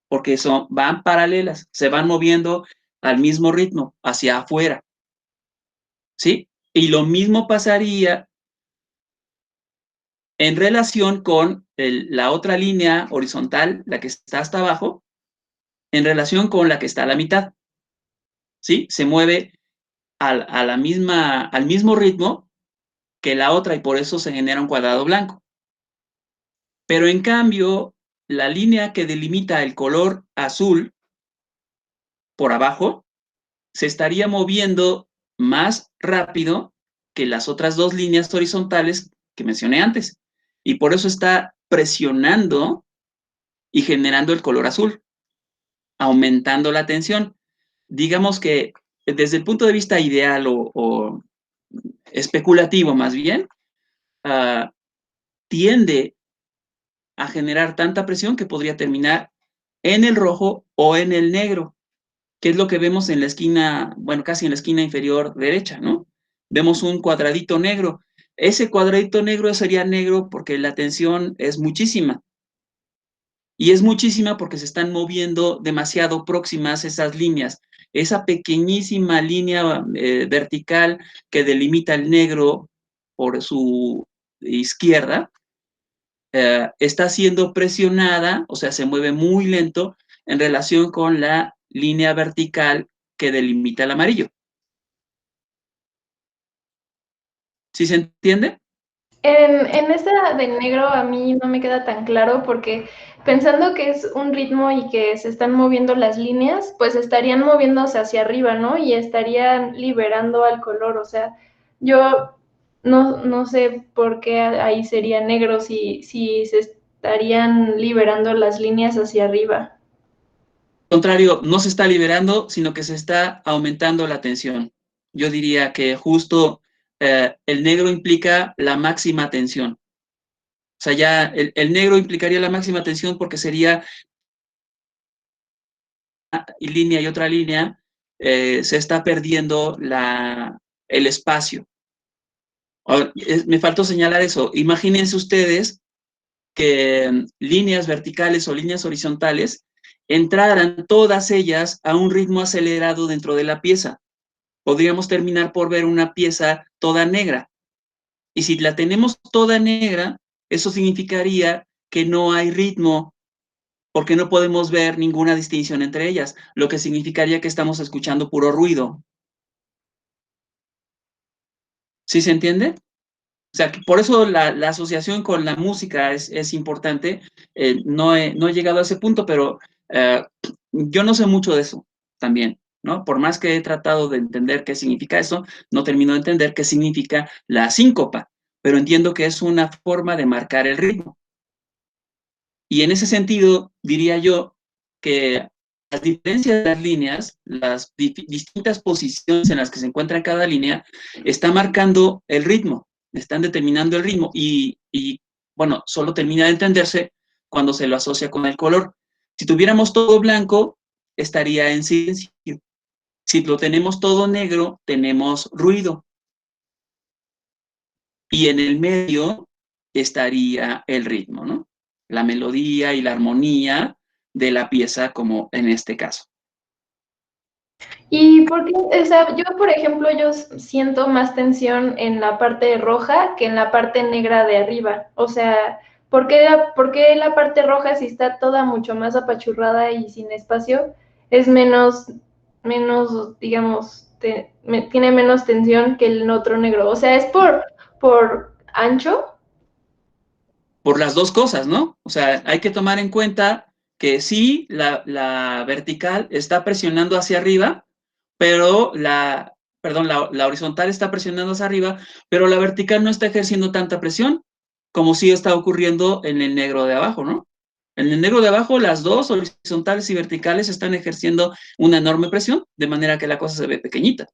porque van paralelas, se van moviendo al mismo ritmo, hacia afuera. ¿Sí? Y lo mismo pasaría en relación con la otra línea horizontal, la que está hasta abajo, en relación con la que está a la mitad. ¿Sí? Se mueve al mismo ritmo que la otra y por eso se genera un cuadrado blanco. Pero en cambio, la línea que delimita el color azul por abajo se estaría moviendo más rápido que las otras dos líneas horizontales que mencioné antes. Y por eso está presionando y generando el color azul, aumentando la tensión. Digamos que desde el punto de vista ideal o especulativo más bien, tiende a generar tanta presión que podría terminar en el rojo o en el negro, que es lo que vemos en la esquina, bueno, casi en la esquina inferior derecha, ¿no? Vemos un cuadradito negro. Ese cuadradito negro sería negro porque la tensión es muchísima. Y es muchísima porque se están moviendo demasiado próximas esas líneas. Esa pequeñísima línea vertical que delimita el negro por su izquierda, está siendo presionada, o sea, se mueve muy lento en relación con la línea vertical que delimita el amarillo. ¿Sí se entiende? En esta de negro a mí no me queda tan claro porque pensando que es un ritmo y que se están moviendo las líneas, pues estarían moviéndose hacia arriba, ¿no? Y estarían liberando al color, o sea, yo no sé por qué ahí sería negro si se estarían liberando las líneas hacia arriba. Al contrario, no se está liberando, sino que se está aumentando la tensión. Yo diría que justo el negro implica la máxima tensión. O sea, ya el negro implicaría la máxima tensión porque sería línea y otra línea, se está perdiendo el espacio. Me faltó señalar eso. Imagínense ustedes que líneas verticales o líneas horizontales entraran todas ellas a un ritmo acelerado dentro de la pieza. Podríamos terminar por ver una pieza toda negra. Y si la tenemos toda negra, eso significaría que no hay ritmo, porque no podemos ver ninguna distinción entre ellas, lo que significaría que estamos escuchando puro ruido. ¿Sí se entiende? O sea, que por eso la asociación con la música es importante. No he llegado a ese punto, pero yo no sé mucho de eso también, ¿no? Por más que he tratado de entender qué significa eso, no termino de entender qué significa la síncopa, pero entiendo que es una forma de marcar el ritmo. Y en ese sentido, diría yo que las diferencias de las líneas, las distintas posiciones en las que se encuentra cada línea, está marcando el ritmo, están determinando el ritmo y, bueno, solo termina de entenderse cuando se lo asocia con el color. Si tuviéramos todo blanco, estaría en silencio. Si lo tenemos todo negro, tenemos ruido. Y en el medio estaría el ritmo, ¿no? La melodía y la armonía de la pieza, como en este caso. Y porque, o sea, yo, por ejemplo, yo siento más tensión en la parte roja que en la parte negra de arriba. O sea, por qué la parte roja, si está toda mucho más apachurrada y sin espacio, es menos, digamos, tiene menos tensión que el otro negro. O sea, ¿es por ancho? Por las dos cosas, ¿no? O sea, hay que tomar en cuenta que sí, la vertical está presionando hacia arriba, pero la horizontal está presionando hacia arriba, pero la vertical no está ejerciendo tanta presión como sí está ocurriendo en el negro de abajo, ¿no? En el negro de abajo, las dos, horizontales y verticales, están ejerciendo una enorme presión, de manera que la cosa se ve pequeñita.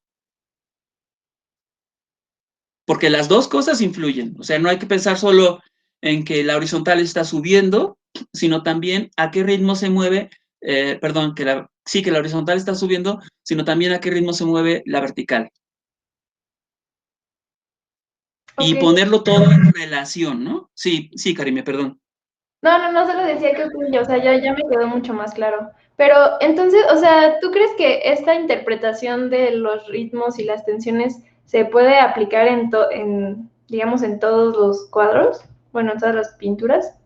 Porque las dos cosas influyen. O sea, no hay que pensar solo en que la horizontal está subiendo, sino también a qué ritmo se mueve, perdón, sí, que la horizontal está subiendo, sino también a qué ritmo se mueve la vertical. Y Ok. ponerlo todo en relación, ¿no? Sí, sí, Karime, perdón. No, solo decía que ok, o sea, ya me quedó mucho más claro. Pero entonces, o sea, ¿tú crees que esta interpretación de los ritmos y las tensiones se puede aplicar digamos, en todos los cuadros? Bueno, en todas las pinturas.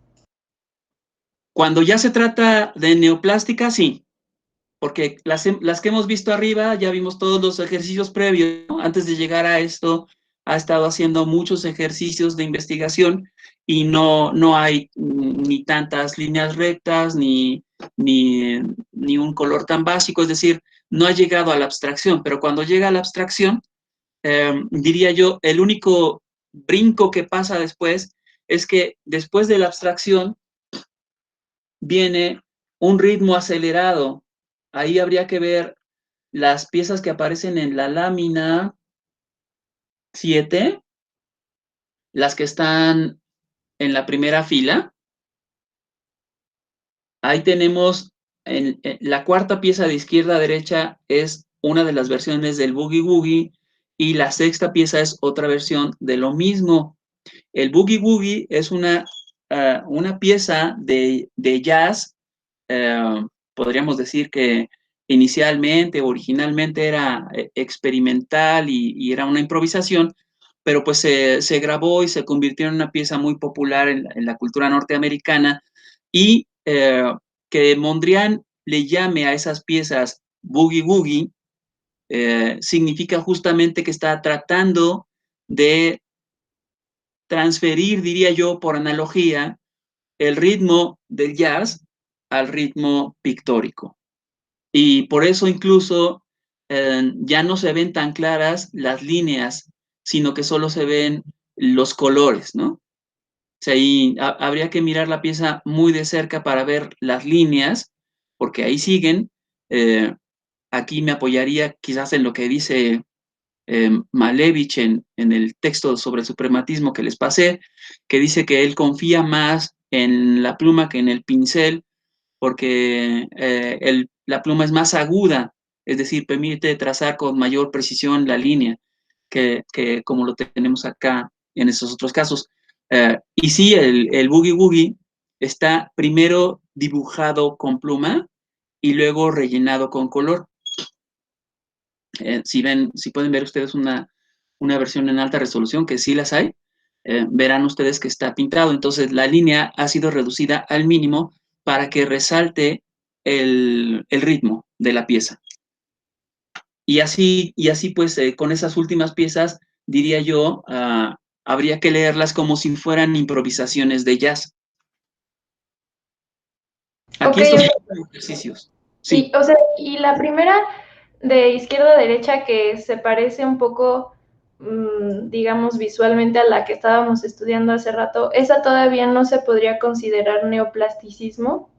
Cuando ya se trata de neoplástica, sí, porque las que hemos visto arriba, ya vimos todos los ejercicios previos, ¿no? Antes de llegar a esto, ha estado haciendo muchos ejercicios de investigación y no hay ni tantas líneas rectas, ni un color tan básico, es decir, no ha llegado a la abstracción, pero cuando llega a la abstracción, diría yo, el único brinco que pasa después es que después de la abstracción viene un ritmo acelerado. Ahí habría que ver las piezas que aparecen en la lámina 7, las que están en la primera fila. Ahí tenemos en la cuarta pieza de izquierda a derecha es una de las versiones del Boogie Woogie y la sexta pieza es otra versión de lo mismo. El Boogie Woogie es una pieza de jazz, podríamos decir que inicialmente, originalmente era experimental y era una improvisación, pero pues se grabó y se convirtió en una pieza muy popular en la cultura norteamericana y que Mondrian le llame a esas piezas Boogie Woogie, significa justamente que está tratando de transferir, diría yo, por analogía, el ritmo del jazz al ritmo pictórico. Y por eso incluso ya no se ven tan claras las líneas, sino que solo se ven los colores, ¿no? O sea, ahí habría que mirar la pieza muy de cerca para ver las líneas, porque ahí siguen. Aquí me apoyaría quizás en lo que dice Malevich en el texto sobre el suprematismo que les pasé, que dice que él confía más en la pluma que en el pincel, porque la pluma es más aguda, es decir, permite trazar con mayor precisión la línea que como lo tenemos acá en esos otros casos. Y sí, el Boogie Woogie está primero dibujado con pluma y luego rellenado con color. Si pueden ver ustedes una versión en alta resolución, que sí las hay, verán ustedes que está pintado. Entonces la línea ha sido reducida al mínimo para que resalte el ritmo de la pieza. Y así pues, con esas últimas piezas, diría yo, habría que leerlas como si fueran improvisaciones de jazz. Aquí Ok, estos son los ejercicios. Sí. y, o sea, y la primera de izquierda a derecha que se parece un poco, digamos, visualmente a la que estábamos estudiando hace rato, ¿esa todavía no se podría considerar neoplasticismo?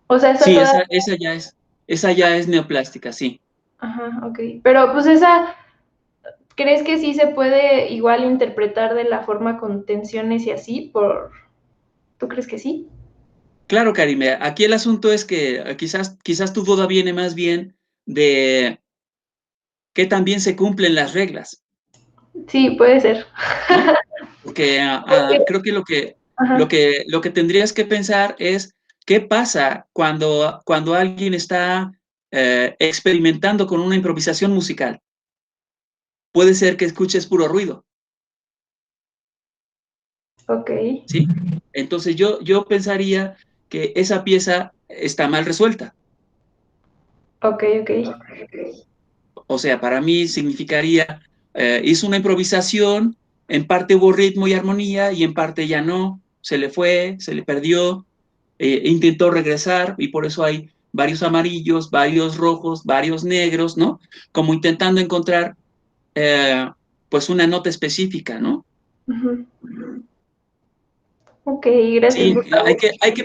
O sea, esa Sí, todavía... esa ya es neoplástica, sí. Ajá, ok. Pero pues esa, ¿crees que sí se puede igual interpretar de la forma con tensiones y así? ¿Tú crees que sí? Claro, Karime, aquí el asunto es que quizás tu duda viene más bien de que también se cumplen las reglas, Sí, puede ser. ¿no? Porque creo que Ajá. lo que tendrías que pensar es qué pasa cuando alguien está experimentando con una improvisación musical. Puede ser que escuches puro ruido, Ok. ¿sí? Entonces yo pensaría que esa pieza está mal resuelta. Ok. O sea, para mí significaría, hizo una improvisación, en parte hubo ritmo y armonía y en parte ya no, se le fue, se le perdió, intentó regresar y por eso hay varios amarillos, varios rojos, varios negros, ¿no? Como intentando encontrar pues una nota específica, ¿no? Ujú. Ok, gracias, Sí, Gustavo. hay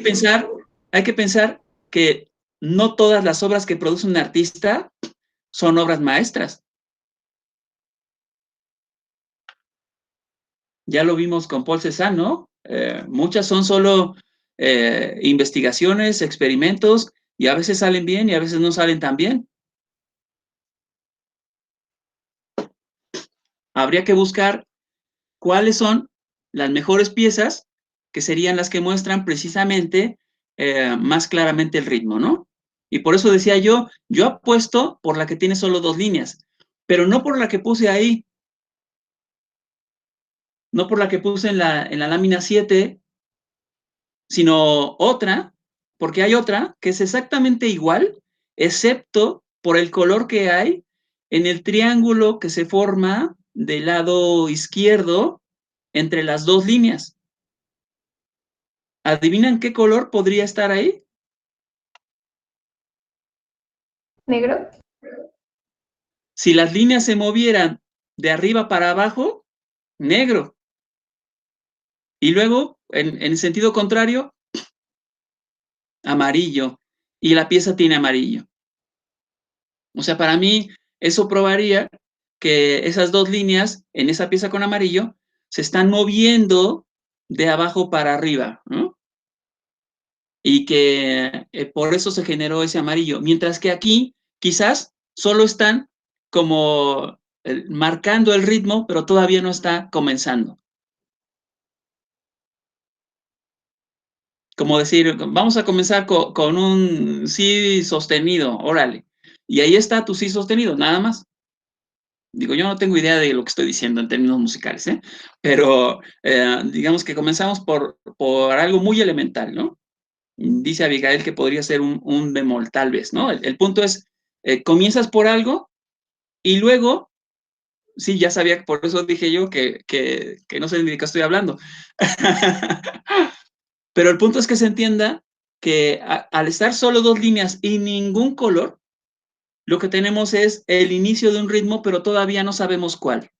que pensar que no todas las obras que produce un artista son obras maestras. Ya lo vimos con Paul Cézanne, ¿no? Muchas son solo investigaciones, experimentos, y a veces salen bien y a veces no salen tan bien. Habría que buscar cuáles son las mejores piezas, que serían las que muestran precisamente más claramente el ritmo, ¿no? Y por eso decía yo apuesto por la que tiene solo 2 líneas, pero no por la que puse ahí, no por la que puse en la lámina 7, sino otra, porque hay otra que es exactamente igual, excepto por el color que hay en el triángulo que se forma del lado izquierdo entre las 2 líneas. ¿Adivinan qué color podría estar ahí? ¿Negro? Si las líneas se movieran de arriba para abajo, negro. Y luego, en sentido contrario, amarillo. Y la pieza tiene amarillo. O sea, para mí, eso probaría que esas 2 líneas en esa pieza con amarillo se están moviendo de abajo para arriba, ¿no? Y que por eso se generó ese amarillo. Mientras que aquí, quizás, solo están como marcando el ritmo, pero todavía no está comenzando. Como decir, vamos a comenzar con un sí sostenido, órale. Y ahí está tu sí sostenido, nada más. Digo, yo no tengo idea de lo que estoy diciendo en términos musicales, ¿eh? Pero digamos que comenzamos por algo muy elemental, ¿no? Dice Abigail que podría ser un bemol, tal vez, ¿no? El punto es, comienzas por algo y luego, sí, ya sabía, por eso dije yo que no sé de qué estoy hablando. Pero el punto es que se entienda que al estar solo 2 líneas y ningún color, lo que tenemos es el inicio de un ritmo, pero todavía no sabemos cuál.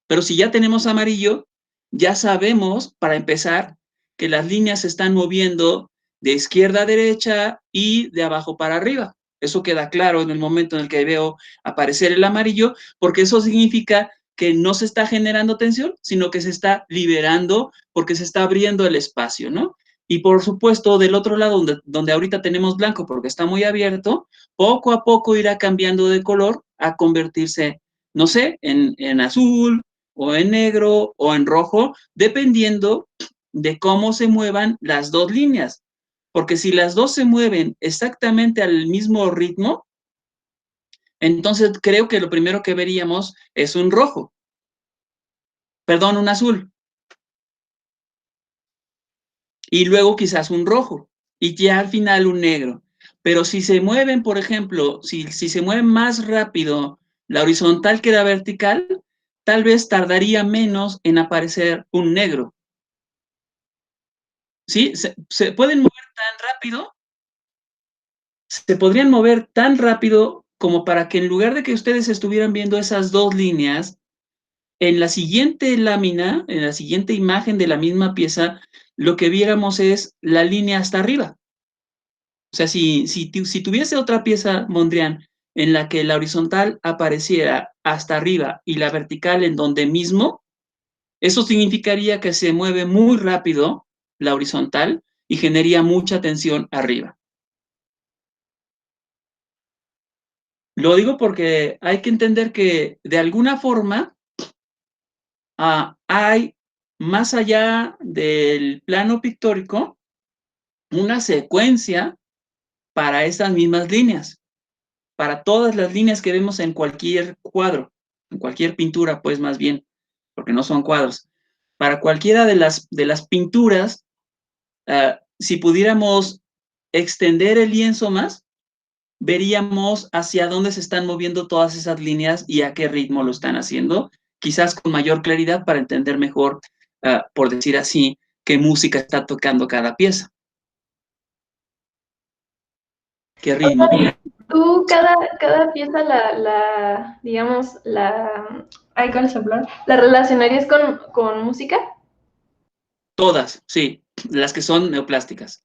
Pero si ya tenemos amarillo, ya sabemos, para empezar, que las líneas se están moviendo de izquierda a derecha y de abajo para arriba. Eso queda claro en el momento en el que veo aparecer el amarillo, porque eso significa que no se está generando tensión, sino que se está liberando porque se está abriendo el espacio, ¿no? Y por supuesto, del otro lado, donde ahorita tenemos blanco porque está muy abierto, poco a poco irá cambiando de color a convertirse, no sé, en azul, o en negro o en rojo, dependiendo de cómo se muevan las 2 líneas. Porque si las 2 se mueven exactamente al mismo ritmo, entonces creo que lo primero que veríamos es un rojo. Perdón, un azul. Y luego quizás un rojo. Y ya al final un negro. Pero si se mueven, por ejemplo, si se mueven más rápido la horizontal que la vertical, tal vez tardaría menos en aparecer un negro. ¿Sí? Se pueden mover tan rápido, se podrían mover tan rápido como para que en lugar de que ustedes estuvieran viendo esas 2 líneas, en la siguiente lámina, en la siguiente imagen de la misma pieza, lo que viéramos es la línea hasta arriba. O sea, si tuviese otra pieza, Mondrian, en la que la horizontal apareciera hasta arriba y la vertical en donde mismo, eso significaría que se mueve muy rápido la horizontal y generaría mucha tensión arriba. Lo digo porque hay que entender que de alguna forma hay más allá del plano pictórico una secuencia para estas mismas líneas, para todas las líneas que vemos en cualquier cuadro, en cualquier pintura, pues más bien, porque no son cuadros. Para cualquiera de las pinturas, si pudiéramos extender el lienzo más, veríamos hacia dónde se están moviendo todas esas líneas y a qué ritmo lo están haciendo, quizás con mayor claridad para entender mejor, por decir así, qué música está tocando cada pieza. ¿Qué ritmo tiene? Tú cada pieza digamos, ay, ¿cuál es el plan? ¿La relacionarías con música? Todas, sí, las que son neoplásticas.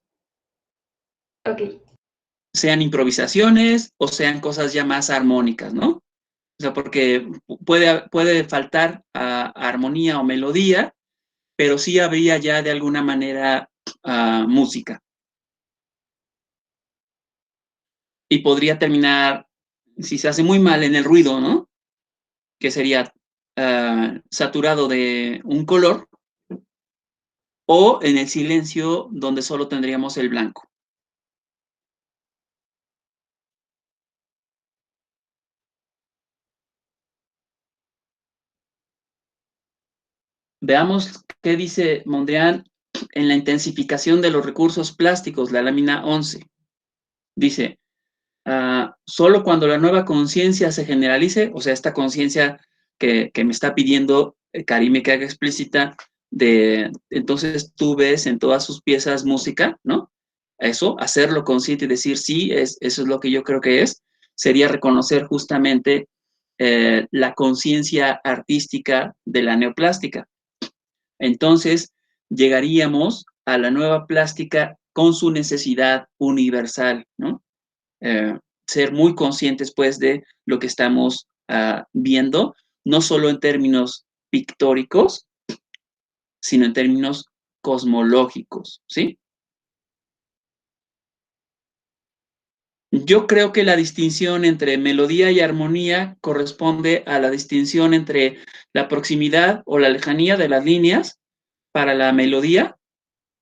Ok. Sean improvisaciones o sean cosas ya más armónicas, ¿no? O sea, porque puede faltar armonía o melodía, pero sí habría ya de alguna manera música. Y podría terminar, si se hace muy mal, en el ruido, ¿no? Que sería saturado de un color, o en el silencio, donde solo tendríamos el blanco. Veamos qué dice Mondrian en la intensificación de los recursos plásticos, la lámina 11. Dice, solo cuando la nueva conciencia se generalice, o sea, esta conciencia que me está pidiendo Karime que haga explícita, entonces tú ves en todas sus piezas música, ¿no? Eso, hacerlo consciente y decir, sí, eso es lo que yo creo que sería reconocer justamente la conciencia artística de la neoplástica. Entonces, llegaríamos a la nueva plástica con su necesidad universal, ¿no? Ser muy conscientes, pues, de lo que estamos viendo, no solo en términos pictóricos, sino en términos cosmológicos, ¿sí? Yo creo que la distinción entre melodía y armonía corresponde a la distinción entre la proximidad o la lejanía de las líneas para la melodía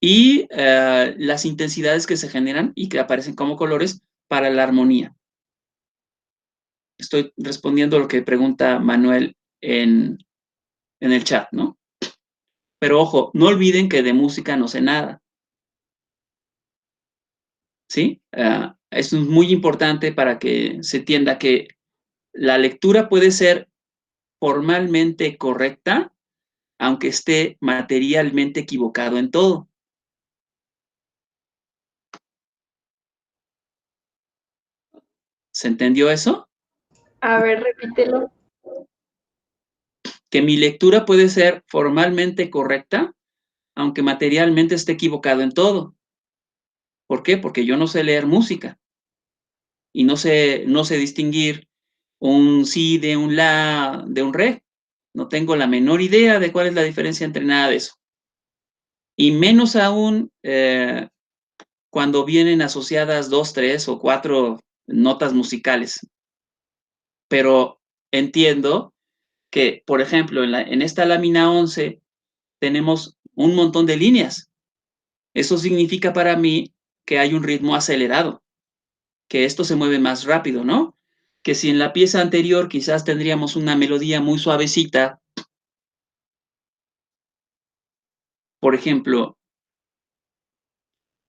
y las intensidades que se generan y que aparecen como colores para la armonía. Estoy respondiendo a lo que pregunta Manuel en el chat, ¿no? Pero ojo, no olviden que de música no sé nada, ¿sí? Eso es muy importante para que se entienda que la lectura puede ser formalmente correcta, aunque esté materialmente equivocado en todo. ¿Se entendió eso? A ver, repítelo. Que mi lectura puede ser formalmente correcta, aunque materialmente esté equivocado en todo. ¿Por qué? Porque yo no sé leer música y no sé distinguir un sí de un la, de un re. No tengo la menor idea de cuál es la diferencia entre nada de eso. Y menos aún cuando vienen asociadas 2, 3 o 4 notas musicales. Pero entiendo que, por ejemplo, en esta lámina 11 tenemos un montón de líneas. Eso significa para mí que hay un ritmo acelerado, que esto se mueve más rápido, ¿no? Que si en la pieza anterior quizás tendríamos una melodía muy suavecita, por ejemplo,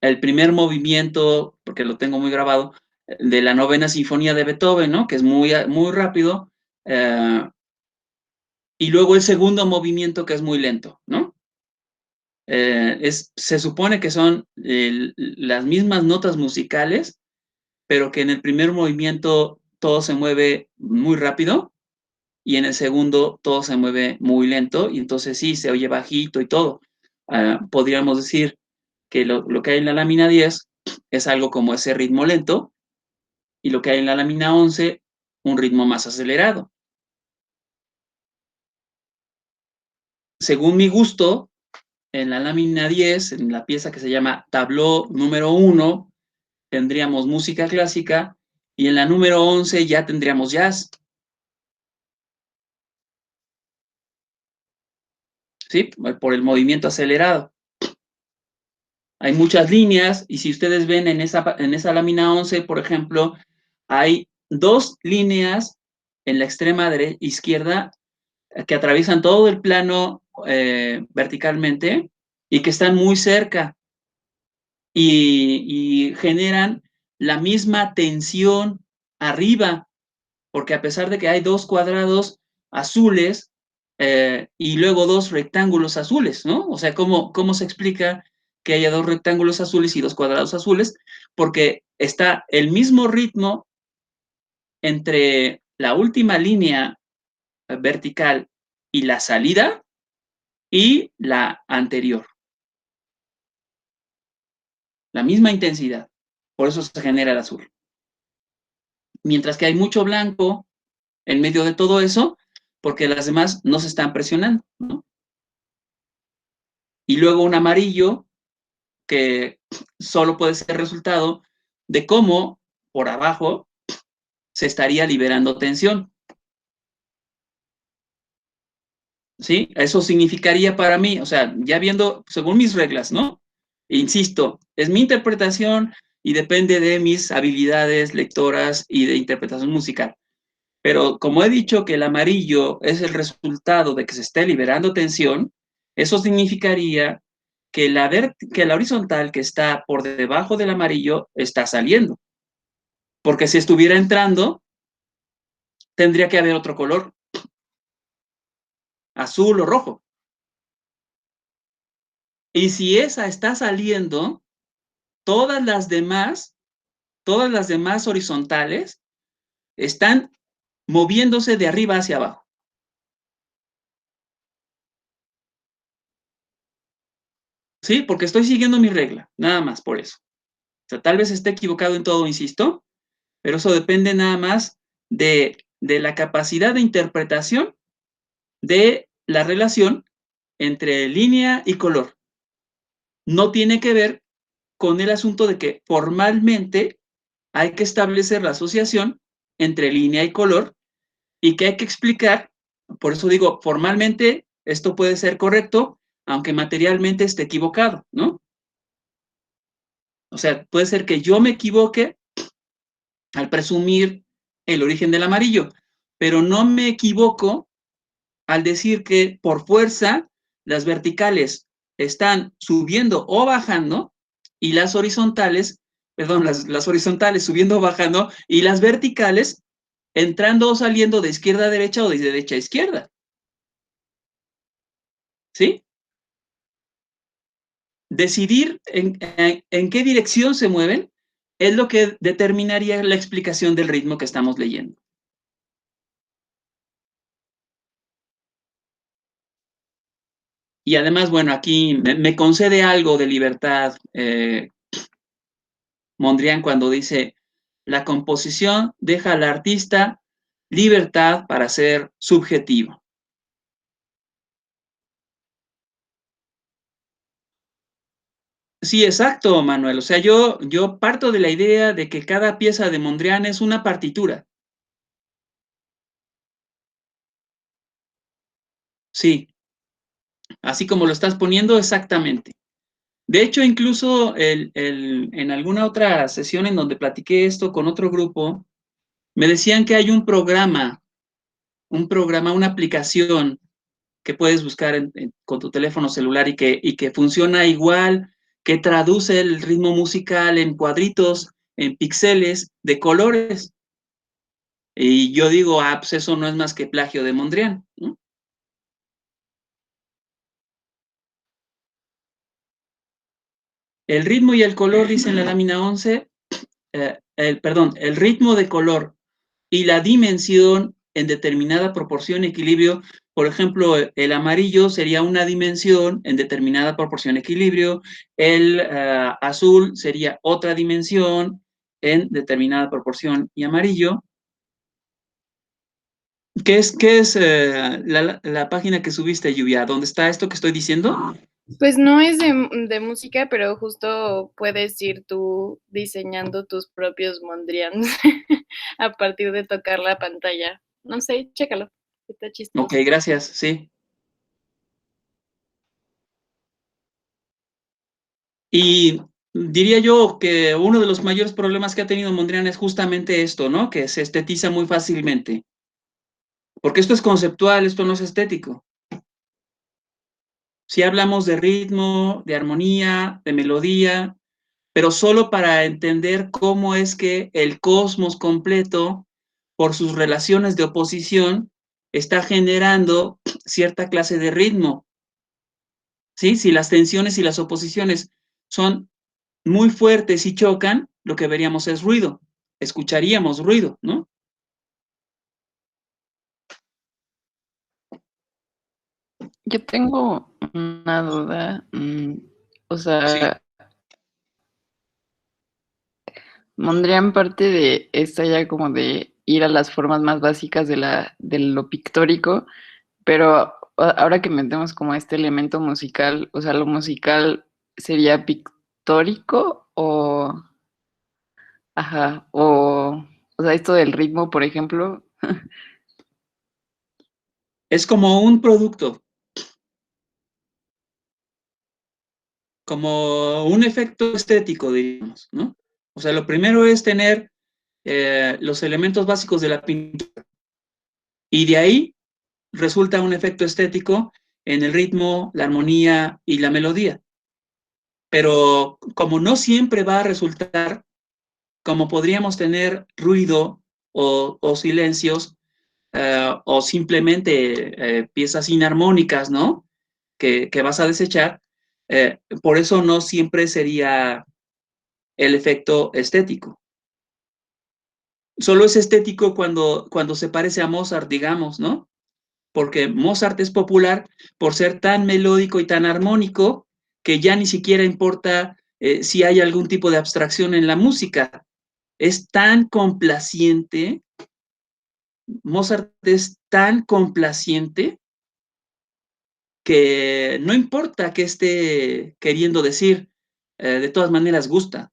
el primer movimiento, porque lo tengo muy grabado, de la novena sinfonía de Beethoven, ¿no? Que es muy, muy rápido, y luego el segundo movimiento que es muy lento, ¿no? Se supone que son las mismas notas musicales, pero que en el primer movimiento todo se mueve muy rápido y en el segundo todo se mueve muy lento y entonces sí, se oye bajito y todo. Podríamos decir que lo que hay en la lámina 10 es algo como ese ritmo lento y lo que hay en la lámina 11, un ritmo más acelerado. Según mi gusto, en la lámina 10, en la pieza que se llama Tableau número 1, tendríamos música clásica y en la número 11 ya tendríamos jazz. ¿Sí? Por el movimiento acelerado. Hay muchas líneas y si ustedes ven en esa lámina 11, por ejemplo, hay 2 líneas en la extrema izquierda que atraviesan todo el plano verticalmente y que están muy cerca y generan la misma tensión arriba, porque a pesar de que hay dos cuadrados azules y luego dos rectángulos azules, ¿no? O sea, ¿cómo se explica que haya dos rectángulos azules y dos cuadrados azules? Porque está el mismo ritmo entre la última línea vertical y la salida y la anterior. La misma intensidad. Por eso se genera el azul. Mientras que hay mucho blanco en medio de todo eso, porque las demás no se están presionando, ¿no? Y luego un amarillo que solo puede ser resultado de cómo por abajo se estaría liberando tensión. ¿Sí? Eso significaría para mí, o sea, ya viendo según mis reglas, ¿no? Insisto, es mi interpretación y depende de mis habilidades lectoras y de interpretación musical. Pero como he dicho que el amarillo es el resultado de que se esté liberando tensión, eso significaría que la horizontal que está por debajo del amarillo está saliendo. Porque si estuviera entrando, tendría que haber otro color, azul o rojo. Y si esa está saliendo, todas las demás horizontales están moviéndose de arriba hacia abajo. ¿Sí? Porque estoy siguiendo mi regla, nada más por eso. O sea, tal vez esté equivocado en todo, insisto, pero eso depende nada más de la capacidad de interpretación de la relación entre línea y color. No tiene que ver con el asunto de que formalmente hay que establecer la asociación entre línea y color y que hay que explicar, por eso digo, formalmente esto puede ser correcto, aunque materialmente esté equivocado, ¿no? O sea, puede ser que yo me equivoque al presumir el origen del amarillo, pero no me equivoco al decir que por fuerza las verticales están subiendo o bajando y las horizontales, perdón, las horizontales subiendo o bajando y las verticales entrando o saliendo de izquierda a derecha o de derecha a izquierda. ¿Sí? Decidir en qué dirección se mueven es lo que determinaría la explicación del ritmo que estamos leyendo. Y además, bueno, aquí me concede algo de libertad Mondrian cuando dice, la composición deja al artista libertad para ser subjetivo. Sí, exacto, Manuel. O sea, yo parto de la idea de que cada pieza de Mondrian es una partitura. Sí, así como lo estás poniendo exactamente. De hecho, incluso en alguna otra sesión en donde platiqué esto con otro grupo, me decían que hay un programa, una aplicación que puedes buscar con tu teléfono celular y que funciona igual, que traduce el ritmo musical en cuadritos, en píxeles de colores. Y yo digo, pues eso no es más que plagio de Mondrian, ¿no? El ritmo y el color, dice en la lámina 11, el ritmo de color y la dimensión en determinada proporción, equilibrio. Por ejemplo, el amarillo sería una dimensión en determinada proporción, equilibrio. El azul sería otra dimensión en determinada proporción y amarillo. ¿Qué es la página que subiste, Lluvia? ¿Dónde está esto que estoy diciendo? Pues no es de música, pero justo puedes ir tú diseñando tus propios Mondrians a partir de tocar la pantalla. No sé, chécalo. Está chistoso. Ok, gracias, sí. Y diría yo que uno de los mayores problemas que ha tenido Mondrian es justamente esto, ¿no? Que se estetiza muy fácilmente. Porque esto es conceptual, esto no es estético. Si hablamos de ritmo, de armonía, de melodía, pero solo para entender cómo es que el cosmos completo, por sus relaciones de oposición, está generando cierta clase de ritmo. ¿Sí? Si las tensiones y las oposiciones son muy fuertes y chocan, lo que veríamos es ruido, escucharíamos ruido, ¿no? Yo tengo una duda, o sea, Mondrian parte de esta ya como de ir a las formas más básicas de lo pictórico, pero ahora que metemos como este elemento musical, o sea, lo musical sería pictórico o, ajá, o sea, esto del ritmo, por ejemplo. Es como un producto, como un efecto estético, diríamos, ¿no? O sea, lo primero es tener los elementos básicos de la pintura y de ahí resulta un efecto estético en el ritmo, la armonía y la melodía. Pero como no siempre va a resultar, como podríamos tener ruido o silencios o simplemente piezas inarmónicas, ¿no? Que vas a desechar, por eso no siempre sería el efecto estético. Solo es estético cuando se parece a Mozart, digamos, ¿no? Porque Mozart es popular por ser tan melódico y tan armónico que ya ni siquiera importa si hay algún tipo de abstracción en la música. Es tan complaciente, Mozart es tan complaciente que no importa qué esté queriendo decir, de todas maneras gusta.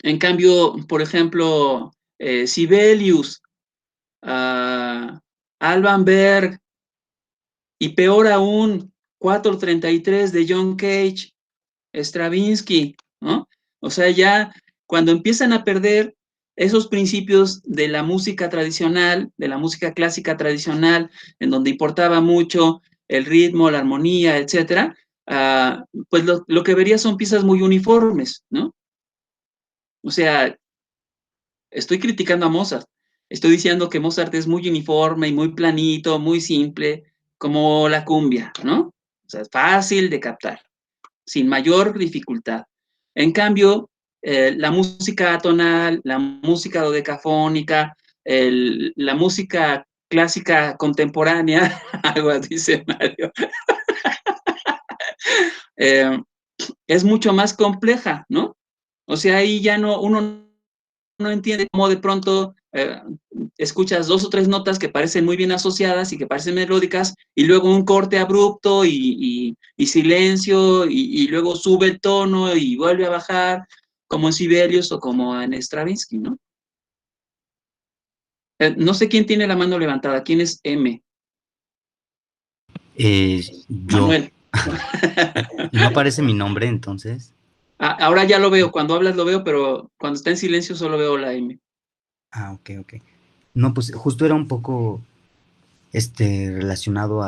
En cambio, por ejemplo, Sibelius, Alban Berg, y peor aún, 433 de John Cage, Stravinsky, ¿no? O sea, ya cuando empiezan a perder esos principios de la música tradicional, de la música clásica tradicional, en donde importaba mucho el ritmo, la armonía, etcétera, pues lo que vería son piezas muy uniformes, ¿no? O sea, estoy criticando a Mozart, estoy diciendo que Mozart es muy uniforme y muy planito, muy simple, como la cumbia, ¿no? O sea, es fácil de captar, sin mayor dificultad. En cambio, la música atonal, la música dodecafónica, la música clásica contemporánea, algo dice Mario, eh, es mucho más compleja, ¿no? O sea, ahí ya no, uno no entiende cómo de pronto escuchas dos o tres notas que parecen muy bien asociadas y que parecen melódicas, y luego un corte abrupto y silencio, y luego sube el tono y vuelve a bajar, como en Sibelius o como en Stravinsky, ¿no? No sé quién tiene la mano levantada, ¿quién es M? Yo. Manuel. ¿Y no aparece mi nombre entonces? Ahora ya lo veo, cuando hablas lo veo, pero cuando está en silencio solo veo la M. Ah, ok. No, pues justo era un poco relacionado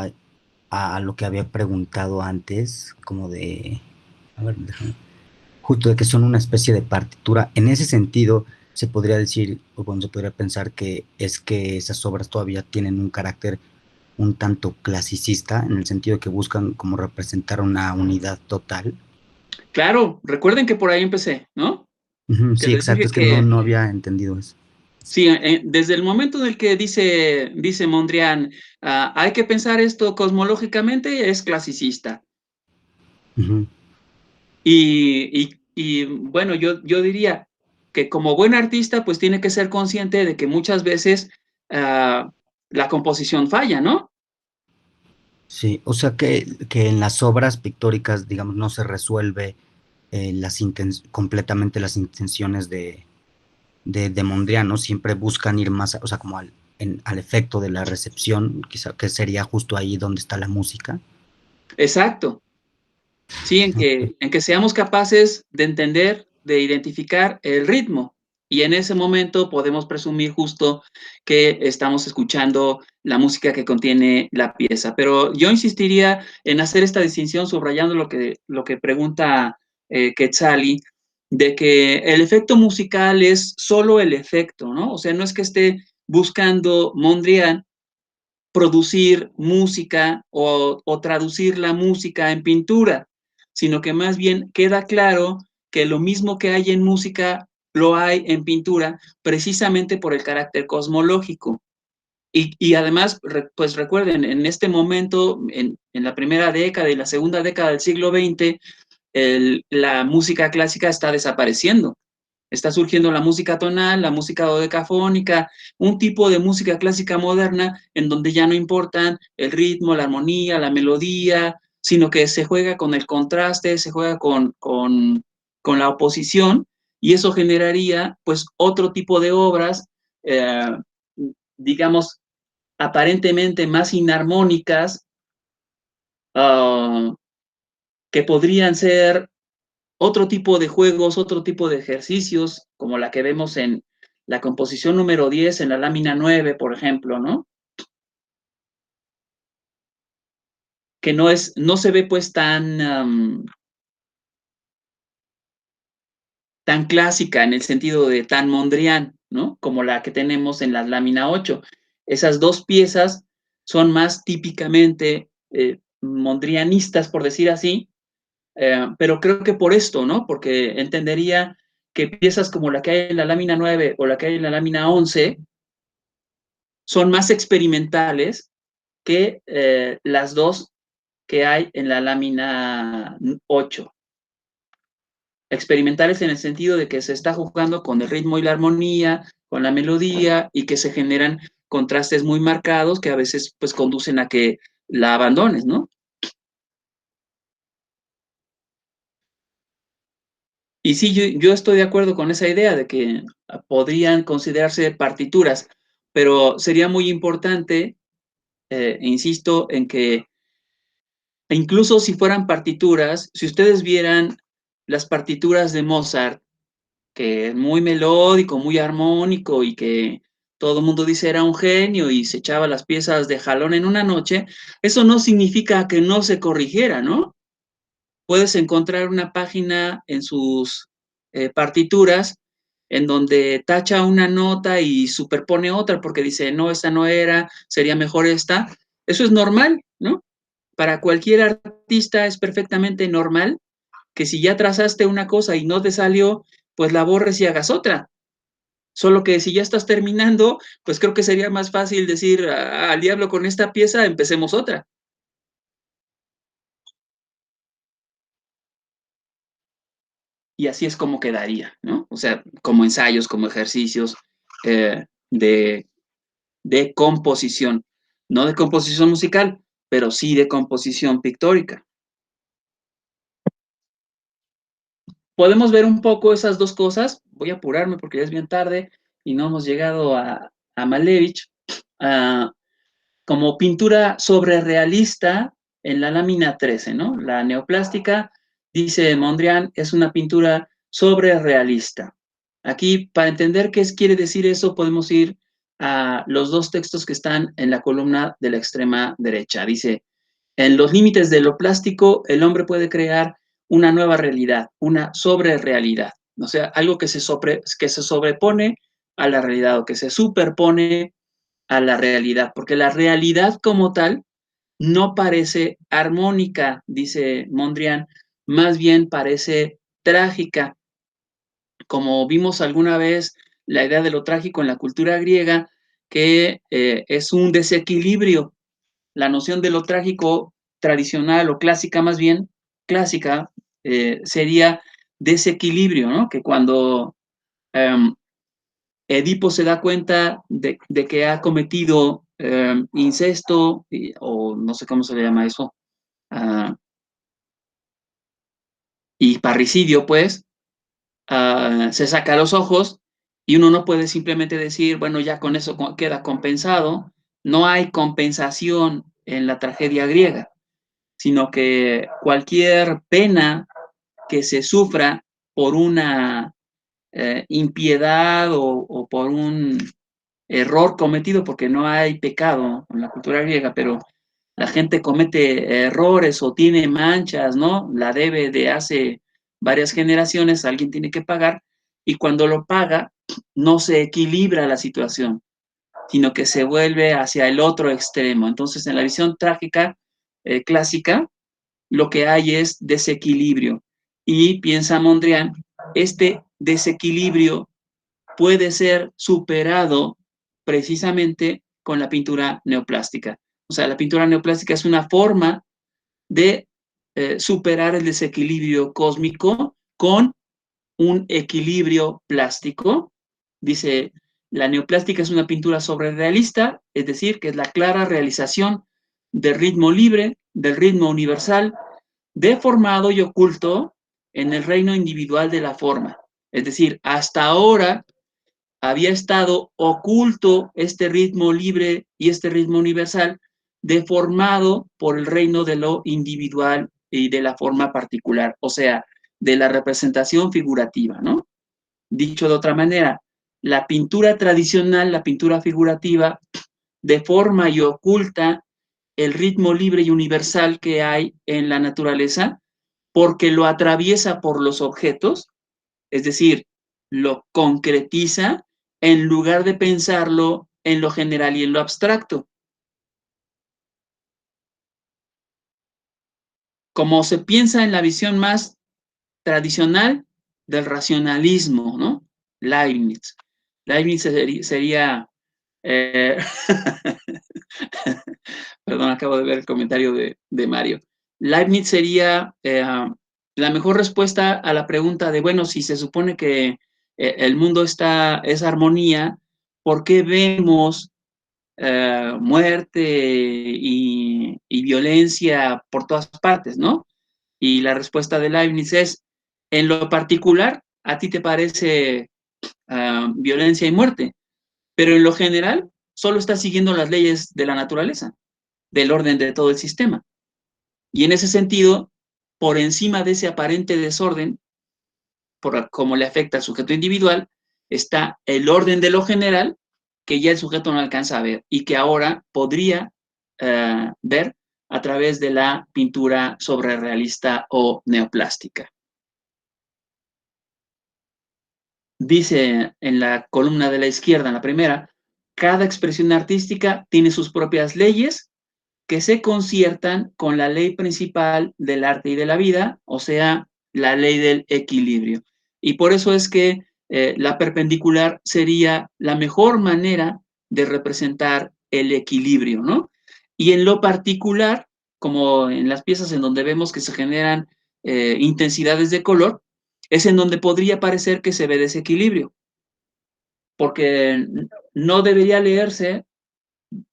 a lo que había preguntado antes, como de, a ver, déjame, justo de que son una especie de partitura. En ese sentido, se podría decir, o bueno, se podría pensar que es que esas obras todavía tienen un carácter un tanto clasicista, en el sentido de que buscan como representar una unidad total. Claro, recuerden que por ahí empecé, ¿no? Sí, exacto, es que no había entendido eso. Sí, desde el momento en el que dice Mondrian, hay que pensar esto cosmológicamente, es clasicista. Uh-huh. Y bueno, yo diría que como buen artista, pues tiene que ser consciente de que muchas veces la composición falla, ¿no? Sí, o sea que en las obras pictóricas, digamos, no se resuelve completamente las intenciones de Mondrian, ¿no? Siempre buscan ir más, o sea, como al efecto de la recepción, quizá que sería justo ahí donde está la música. Exacto. Sí, en que seamos capaces de entender, de identificar el ritmo. Y en ese momento podemos presumir justo que estamos escuchando la música que contiene la pieza. Pero yo insistiría en hacer esta distinción subrayando lo que pregunta Quetzali, de que el efecto musical es solo el efecto, ¿no? O sea, no es que esté buscando Mondrian producir música o traducir la música en pintura, sino que más bien queda claro que lo mismo que hay en música lo hay en pintura, precisamente por el carácter cosmológico. Y además, pues recuerden, en este momento, en la primera década y la segunda década del siglo XX, la música clásica está desapareciendo. Está surgiendo la música tonal, la música dodecafónica, un tipo de música clásica moderna en donde ya no importan el ritmo, la armonía, la melodía, sino que se juega con el contraste, se juega con la oposición, y eso generaría pues otro tipo de obras, eh, digamos, aparentemente más inarmónicas, uh, que podrían ser otro tipo de juegos, otro tipo de ejercicios, como la que vemos en la composición número 10, en la lámina 9, por ejemplo, ¿no? Que no se ve pues tan clásica en el sentido de tan Mondrian, ¿no? Como la que tenemos en la lámina 8. Esas dos piezas son más típicamente mondrianistas, por decir así, pero creo que por esto, ¿no? Porque entendería que piezas como la que hay en la lámina 9 o la que hay en la lámina 11 son más experimentales que las dos que hay en la lámina 8. Experimentales en el sentido de que se está jugando con el ritmo y la armonía, con la melodía, y que se generan contrastes muy marcados que a veces pues conducen a que la abandones, ¿no? Y sí, yo estoy de acuerdo con esa idea de que podrían considerarse partituras, pero sería muy importante, insisto, en que incluso si fueran partituras, si ustedes vieran las partituras de Mozart, que es muy melódico, muy armónico y que todo el mundo dice era un genio y se echaba las piezas de jalón en una noche, eso no significa que no se corrigiera, ¿no? Puedes encontrar una página en sus partituras en donde tacha una nota y superpone otra porque dice, no, esta no era, sería mejor esta. Eso es normal, ¿no? Para cualquier artista es perfectamente normal que si ya trazaste una cosa y no te salió, pues la borres y hagas otra. Solo que si ya estás terminando, pues creo que sería más fácil decir al diablo con esta pieza, empecemos otra. Y así es como quedaría, ¿no? O sea, como ensayos, como ejercicios eh, de, de composición. No de composición musical, pero sí de composición pictórica. Podemos ver un poco esas dos cosas. Voy a apurarme porque ya es bien tarde y no hemos llegado a Malevich. Como pintura sobrerealista en la lámina 13, ¿no? La neoplástica, dice Mondrian, es una pintura sobrerealista. Aquí, para entender qué quiere decir eso, podemos ir a los dos textos que están en la columna de la extrema derecha. Dice, en los límites de lo plástico, el hombre puede crear una nueva realidad, una sobrerealidad. O sea, algo que se sobrepone a la realidad o que se superpone a la realidad, porque la realidad como tal no parece armónica, dice Mondrian, más bien parece trágica. Como vimos alguna vez, la idea de lo trágico en la cultura griega, que es un desequilibrio. La noción de lo trágico tradicional o clásica, más bien, clásica, sería desequilibrio, ¿no? Que cuando Edipo se da cuenta de que ha cometido incesto, o no sé cómo se le llama eso, y parricidio, pues, se saca los ojos y uno no puede simplemente decir, bueno, ya con eso queda compensado. No hay compensación en la tragedia griega, sino que cualquier pena que se sufra por una impiedad o por un error cometido, porque no hay pecado en la cultura griega, pero la gente comete errores o tiene manchas, ¿no? La debe de hace varias generaciones, alguien tiene que pagar, y cuando lo paga, no se equilibra la situación, sino que se vuelve hacia el otro extremo. Entonces, en la visión trágica clásica, lo que hay es desequilibrio. Y piensa Mondrian, este desequilibrio puede ser superado precisamente con la pintura neoplástica. O sea, la pintura neoplástica es una forma de superar el desequilibrio cósmico con un equilibrio plástico. Dice, la neoplástica es una pintura sobrerealista, es decir, que es la clara realización del ritmo libre, del ritmo universal, deformado y oculto en el reino individual de la forma. Es decir, hasta ahora había estado oculto este ritmo libre y este ritmo universal, deformado por el reino de lo individual y de la forma particular, o sea, de la representación figurativa, ¿no? Dicho de otra manera, la pintura tradicional, la pintura figurativa, deforma y oculta el ritmo libre y universal que hay en la naturaleza porque lo atraviesa por los objetos, es decir, lo concretiza en lugar de pensarlo en lo general y en lo abstracto. Como se piensa en la visión más tradicional del racionalismo, ¿no? Leibniz. Leibniz sería perdón, acabo de ver el comentario de Mario. Leibniz sería la mejor respuesta a la pregunta de, bueno, si se supone que el mundo es armonía, ¿por qué vemos muerte y violencia por todas partes, ¿no? Y la respuesta de Leibniz es, en lo particular, a ti te parece violencia y muerte, pero en lo general solo estás siguiendo las leyes de la naturaleza, del orden de todo el sistema. Y en ese sentido, por encima de ese aparente desorden, por cómo le afecta al sujeto individual, está el orden de lo general que ya el sujeto no alcanza a ver y que ahora podría ver a través de la pintura sobrerealista o neoplástica. Dice en la columna de la izquierda, en la primera, cada expresión artística tiene sus propias leyes que se conciertan con la ley principal del arte y de la vida, o sea, la ley del equilibrio. Y por eso es que la perpendicular sería la mejor manera de representar el equilibrio, ¿no? Y en lo particular, como en las piezas en donde vemos que se generan intensidades de color, es en donde podría parecer que se ve desequilibrio, porque no debería leerse,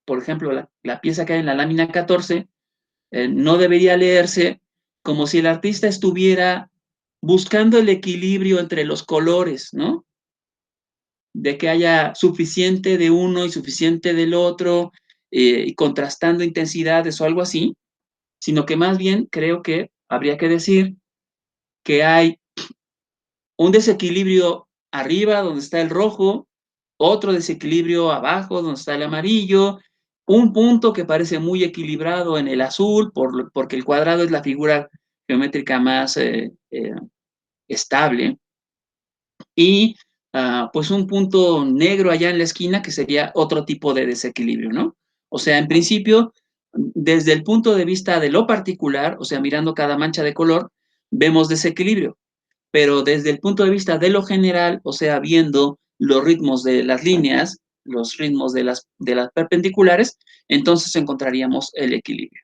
por ejemplo, la pieza que hay en la lámina 14, no debería leerse como si el artista estuviera buscando el equilibrio entre los colores, ¿no? De que haya suficiente de uno y suficiente del otro, y contrastando intensidades o algo así, sino que más bien creo que habría que decir que hay un desequilibrio arriba donde está el rojo, otro desequilibrio abajo donde está el amarillo, un punto que parece muy equilibrado en el azul, porque el cuadrado es la figura geométrica más estable, y pues un punto negro allá en la esquina que sería otro tipo de desequilibrio, ¿no? O sea, en principio, desde el punto de vista de lo particular, o sea, mirando cada mancha de color, vemos desequilibrio, pero desde el punto de vista de lo general, o sea, viendo los ritmos de las líneas, los ritmos de las perpendiculares, entonces encontraríamos el equilibrio.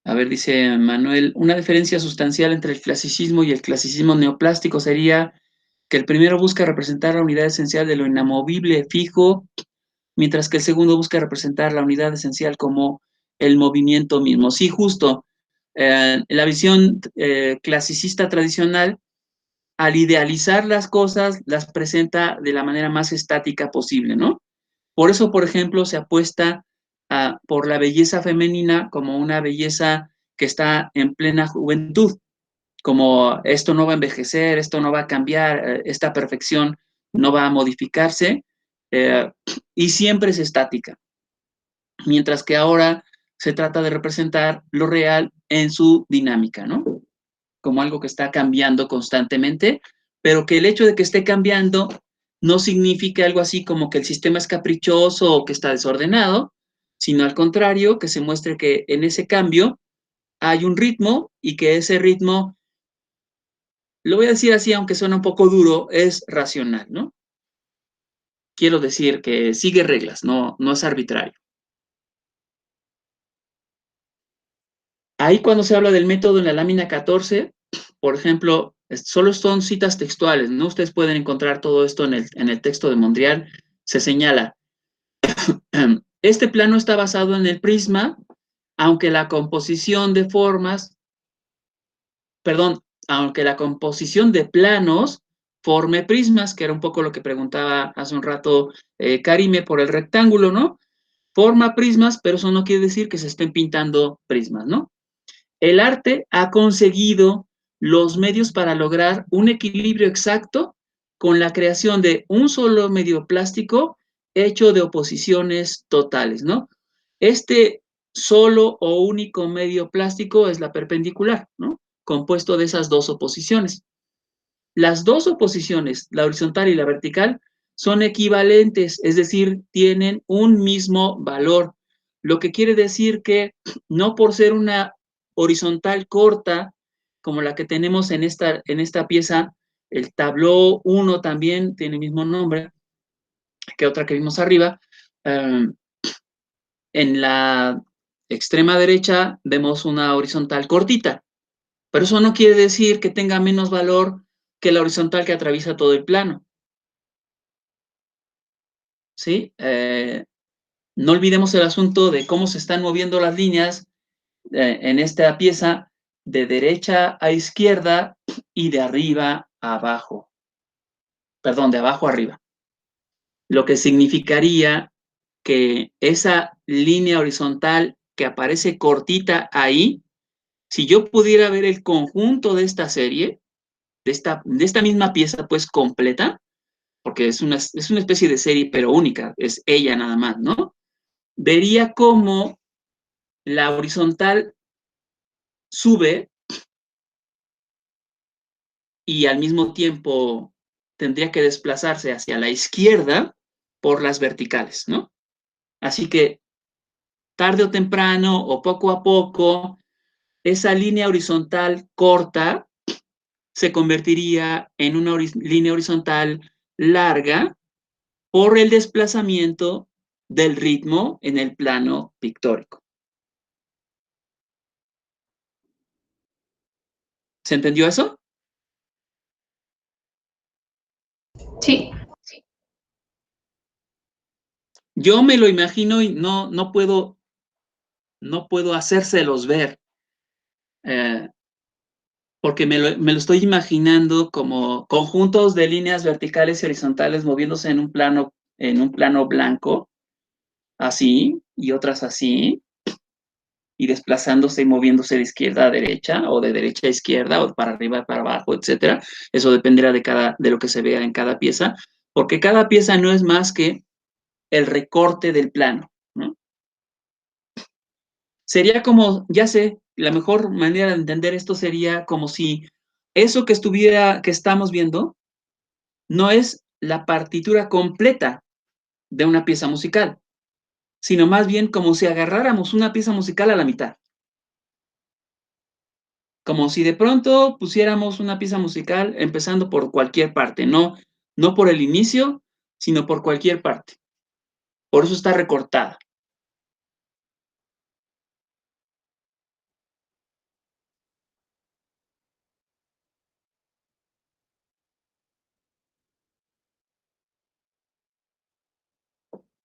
A ver, dice Manuel, una diferencia sustancial entre el clasicismo y el clasicismo neoplástico sería que el primero busca representar la unidad esencial de lo inamovible fijo, mientras que el segundo busca representar la unidad esencial como el movimiento mismo. Sí, justo. La visión clasicista tradicional, al idealizar las cosas, las presenta de la manera más estática posible, ¿no? Por eso, por ejemplo, se apuesta por la belleza femenina como una belleza que está en plena juventud, como esto no va a envejecer, esto no va a cambiar, esta perfección no va a modificarse, y siempre es estática. Mientras que ahora se trata de representar lo real en su dinámica, ¿no? como algo que está cambiando constantemente, pero que el hecho de que esté cambiando no significa algo así como que el sistema es caprichoso o que está desordenado, sino al contrario, que se muestre que en ese cambio hay un ritmo y que ese ritmo, lo voy a decir así, aunque suena un poco duro, es racional, ¿no? Quiero decir que sigue reglas, no es arbitrario. Ahí cuando se habla del método en la lámina 14, por ejemplo, solo son citas textuales, ¿no? Ustedes pueden encontrar todo esto en el texto de Mondrian. Se señala, este plano está basado en el prisma, aunque la composición de formas, perdón, aunque la composición de planos forme prismas, que era un poco lo que preguntaba hace un rato Karime por el rectángulo, ¿no? Forma prismas, pero eso no quiere decir que se estén pintando prismas, ¿no? El arte ha conseguido los medios para lograr un equilibrio exacto con la creación de un solo medio plástico hecho de oposiciones totales, ¿no? Este solo o único medio plástico es la perpendicular, ¿no? Compuesto de esas dos oposiciones. Las dos oposiciones, la horizontal y la vertical, son equivalentes, es decir, tienen un mismo valor, lo que quiere decir que no por ser una horizontal corta, como la que tenemos en esta pieza, el tableau 1 también tiene el mismo nombre que otra que vimos arriba. En la extrema derecha vemos una horizontal cortita, pero eso no quiere decir que tenga menos valor que la horizontal que atraviesa todo el plano. ¿Sí? No olvidemos el asunto de cómo se están moviendo las líneas en esta pieza de derecha a izquierda y de arriba a abajo. Perdón, de abajo a arriba. Lo que significaría que esa línea horizontal que aparece cortita ahí, si yo pudiera ver el conjunto de esta serie, de esta misma pieza pues completa, porque es una especie de serie pero única, es ella nada más, ¿no? Vería cómo la horizontal sube y al mismo tiempo tendría que desplazarse hacia la izquierda por las verticales, ¿no? Así que tarde o temprano o poco a poco, esa línea horizontal corta se convertiría en una línea horizontal larga por el desplazamiento del ritmo en el plano pictórico. ¿Se entendió eso? Sí. Yo me lo imagino y no puedo hacérselos ver, porque me lo estoy imaginando como conjuntos de líneas verticales y horizontales moviéndose en un plano blanco, así, y otras así, y desplazándose y moviéndose de izquierda a derecha, o de derecha a izquierda, o para arriba, para abajo, etcétera. Eso dependerá de lo que se vea en cada pieza, porque cada pieza no es más que el recorte del plano, ¿no? Sería como, ya sé, la mejor manera de entender esto sería como si eso que estamos viendo, no es la partitura completa de una pieza musical, sino más bien como si agarráramos una pieza musical a la mitad. Como si de pronto pusiéramos una pieza musical empezando por cualquier parte, no por el inicio, sino por cualquier parte. Por eso está recortada.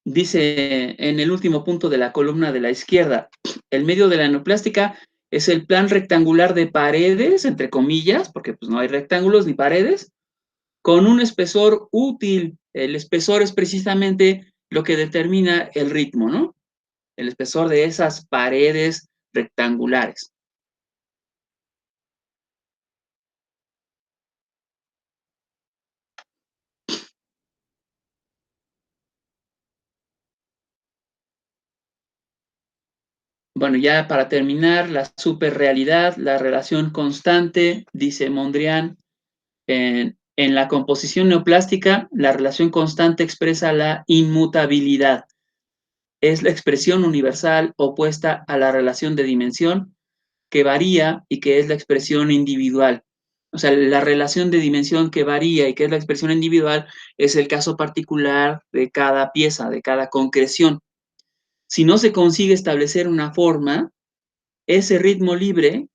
Dice en el último punto de la columna de la izquierda, el medio de la neoplástica es el plan rectangular de paredes, entre comillas, porque pues no hay rectángulos ni paredes, con un espesor útil. El espesor es precisamente lo que determina el ritmo, ¿no? El espesor de esas paredes rectangulares. Bueno, ya para terminar, la superrealidad, la relación constante, dice Mondrian, en la composición neoplástica, la relación constante expresa la inmutabilidad. Es la expresión universal opuesta a la relación de dimensión que varía y que es la expresión individual. O sea, la relación de dimensión que varía y que es la expresión individual es el caso particular de cada pieza, de cada concreción. Si no se consigue establecer una forma, ese ritmo libre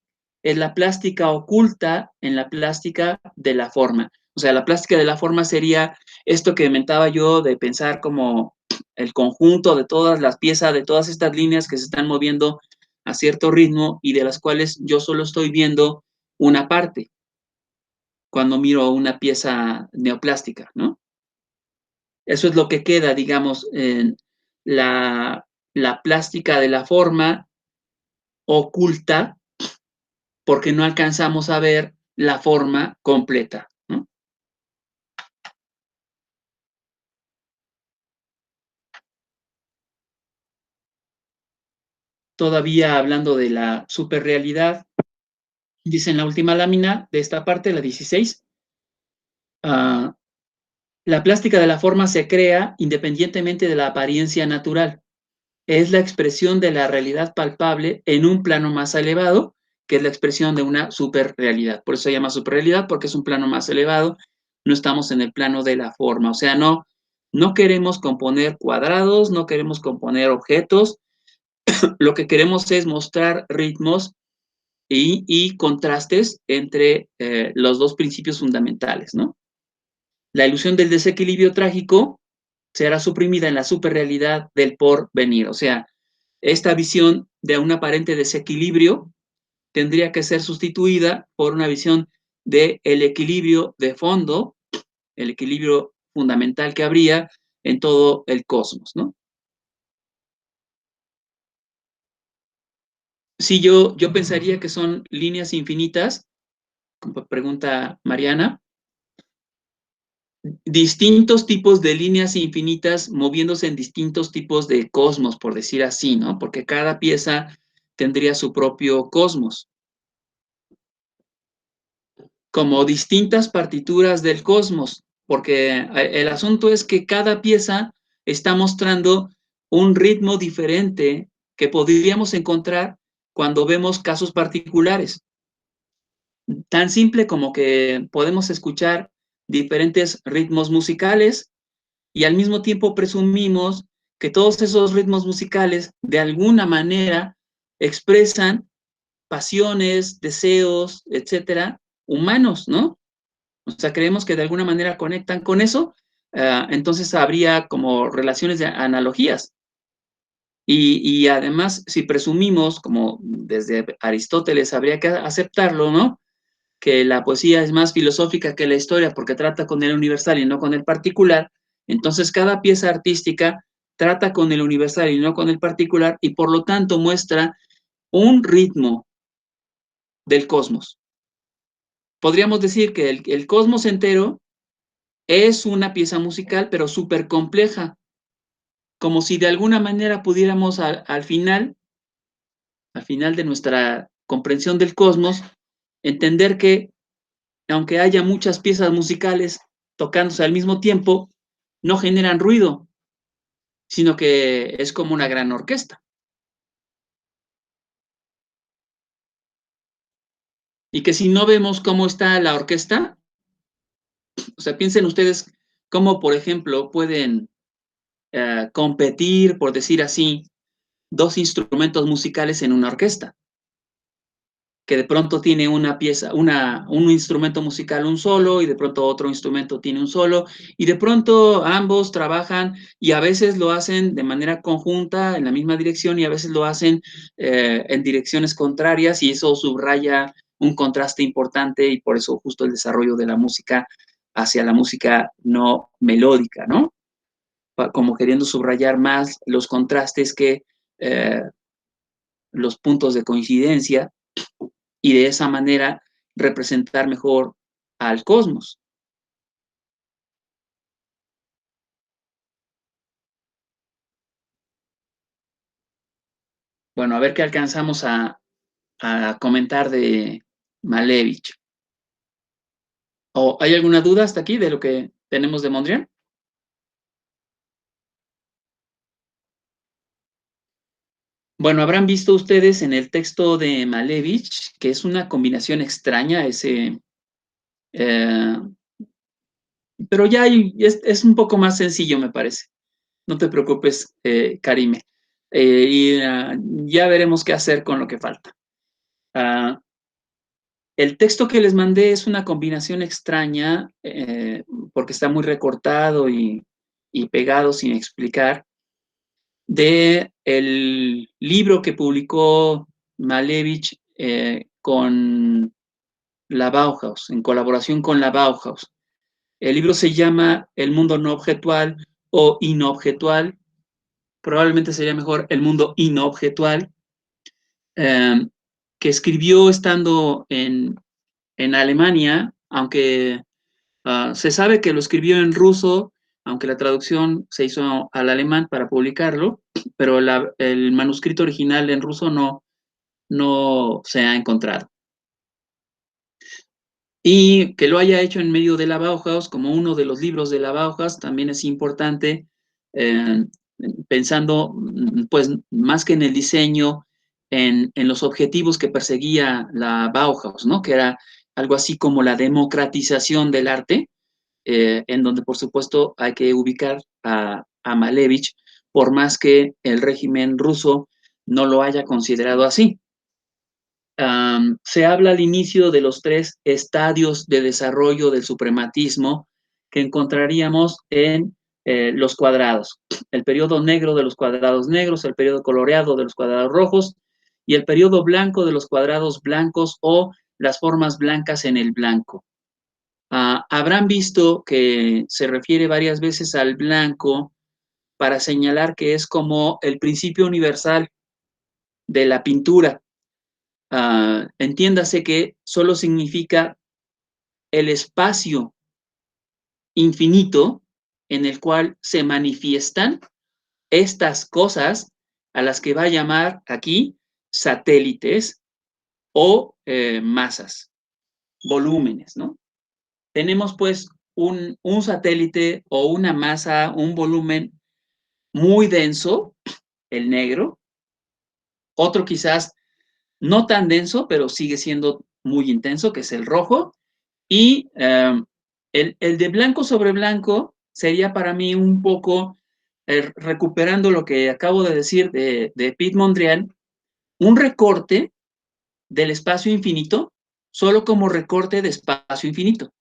es la plástica oculta en la plástica de la forma. O sea, la plástica de la forma sería esto que comentaba yo de pensar como el conjunto de todas las piezas, de todas estas líneas que se están moviendo a cierto ritmo y de las cuales yo solo estoy viendo una parte cuando miro una pieza neoplástica, ¿no? Eso es lo que queda, digamos, en la plástica de la forma oculta porque no alcanzamos a ver la forma completa, ¿no? Todavía hablando de la superrealidad, dice en la última lámina de esta parte, la 16, la plástica de la forma se crea independientemente de la apariencia natural. Es la expresión de la realidad palpable en un plano más elevado, que es la expresión de una superrealidad. Por eso se llama superrealidad, porque es un plano más elevado, no estamos en el plano de la forma. O sea, no queremos componer cuadrados, no queremos componer objetos, lo que queremos es mostrar ritmos y contrastes entre los dos principios fundamentales, ¿no? La ilusión del desequilibrio trágico será suprimida en la superrealidad del porvenir. O sea, esta visión de un aparente desequilibrio tendría que ser sustituida por una visión del equilibrio de fondo, el equilibrio fundamental que habría en todo el cosmos, ¿no? Sí, yo pensaría que son líneas infinitas, como pregunta Mariana, distintos tipos de líneas infinitas moviéndose en distintos tipos de cosmos, por decir así, ¿no? Porque cada pieza tendría su propio cosmos, como distintas partituras del cosmos, porque el asunto es que cada pieza está mostrando un ritmo diferente que podríamos encontrar cuando vemos casos particulares. Tan simple como que podemos escuchar diferentes ritmos musicales y al mismo tiempo presumimos que todos esos ritmos musicales de alguna manera expresan pasiones, deseos, etcétera, humanos, ¿no? O sea, creemos que de alguna manera conectan con eso, entonces habría como relaciones de analogías. Y además, si presumimos, como desde Aristóteles habría que aceptarlo, ¿no? Que la poesía es más filosófica que la historia porque trata con el universal y no con el particular, entonces cada pieza artística trata con el universal y no con el particular y por lo tanto muestra un ritmo del cosmos. Podríamos decir que el cosmos entero es una pieza musical, pero súper compleja, como si de alguna manera pudiéramos al final de nuestra comprensión del cosmos, entender que aunque haya muchas piezas musicales tocándose al mismo tiempo, no generan ruido, sino que es como una gran orquesta. Y que si no vemos cómo está la orquesta, o sea, piensen ustedes cómo, por ejemplo, pueden competir, por decir así, dos instrumentos musicales en una orquesta, que de pronto tiene una pieza, un instrumento musical un solo y de pronto otro instrumento tiene un solo y de pronto ambos trabajan y a veces lo hacen de manera conjunta en la misma dirección y a veces lo hacen en direcciones contrarias y eso subraya un contraste importante y por eso justo el desarrollo de la música hacia la música no melódica, ¿no? Como queriendo subrayar más los contrastes que los puntos de coincidencia y de esa manera representar mejor al cosmos. Bueno, a ver qué alcanzamos a comentar de Malevich. ¿O hay alguna duda hasta aquí de lo que tenemos de Mondrian? Bueno, habrán visto ustedes en el texto de Malevich que es una combinación extraña pero ya es un poco más sencillo, me parece. No te preocupes, Karime. Ya veremos qué hacer con lo que falta. El texto que les mandé es una combinación extraña porque está muy recortado y pegado sin explicar de el libro que publicó Malevich con la Bauhaus, en colaboración con la Bauhaus. El libro se llama El mundo no objetual o inobjetual, probablemente sería mejor El mundo inobjetual, que escribió estando en Alemania, aunque se sabe que lo escribió en ruso, aunque la traducción se hizo al alemán para publicarlo, pero el manuscrito original en ruso no se ha encontrado. Y que lo haya hecho en medio de la Bauhaus, como uno de los libros de la Bauhaus, también es importante, pensando, pues, más que en el diseño, en los objetivos que perseguía la Bauhaus, ¿no? Que era algo así como la democratización del arte, en donde, por supuesto, hay que ubicar a Malevich, por más que el régimen ruso no lo haya considerado así. Se habla al inicio de los 3 estadios de desarrollo del suprematismo que encontraríamos en los cuadrados. El periodo negro de los cuadrados negros, el periodo coloreado de los cuadrados rojos y el periodo blanco de los cuadrados blancos o las formas blancas en el blanco. Habrán visto que se refiere varias veces al blanco para señalar que es como el principio universal de la pintura. Entiéndase que solo significa el espacio infinito en el cual se manifiestan estas cosas a las que va a llamar aquí satélites o masas, volúmenes, ¿no? Tenemos pues un satélite o una masa, un volumen muy denso, el negro, otro quizás no tan denso, pero sigue siendo muy intenso, que es el rojo, y el de blanco sobre blanco sería para mí un poco, recuperando lo que acabo de decir de Piet Mondrian, un recorte del espacio infinito, solo como recorte de espacio infinito.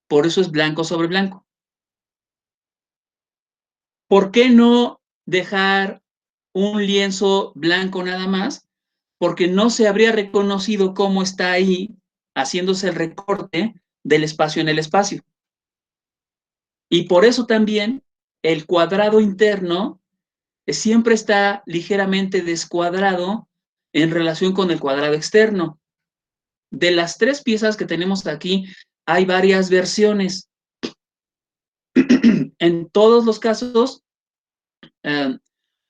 Por eso es blanco sobre blanco. ¿Por qué no dejar un lienzo blanco nada más? Porque no se habría reconocido cómo está ahí haciéndose el recorte del espacio en el espacio. Y por eso también el cuadrado interno siempre está ligeramente descuadrado en relación con el cuadrado externo. De las 3 piezas que tenemos aquí, hay varias versiones. En todos los casos,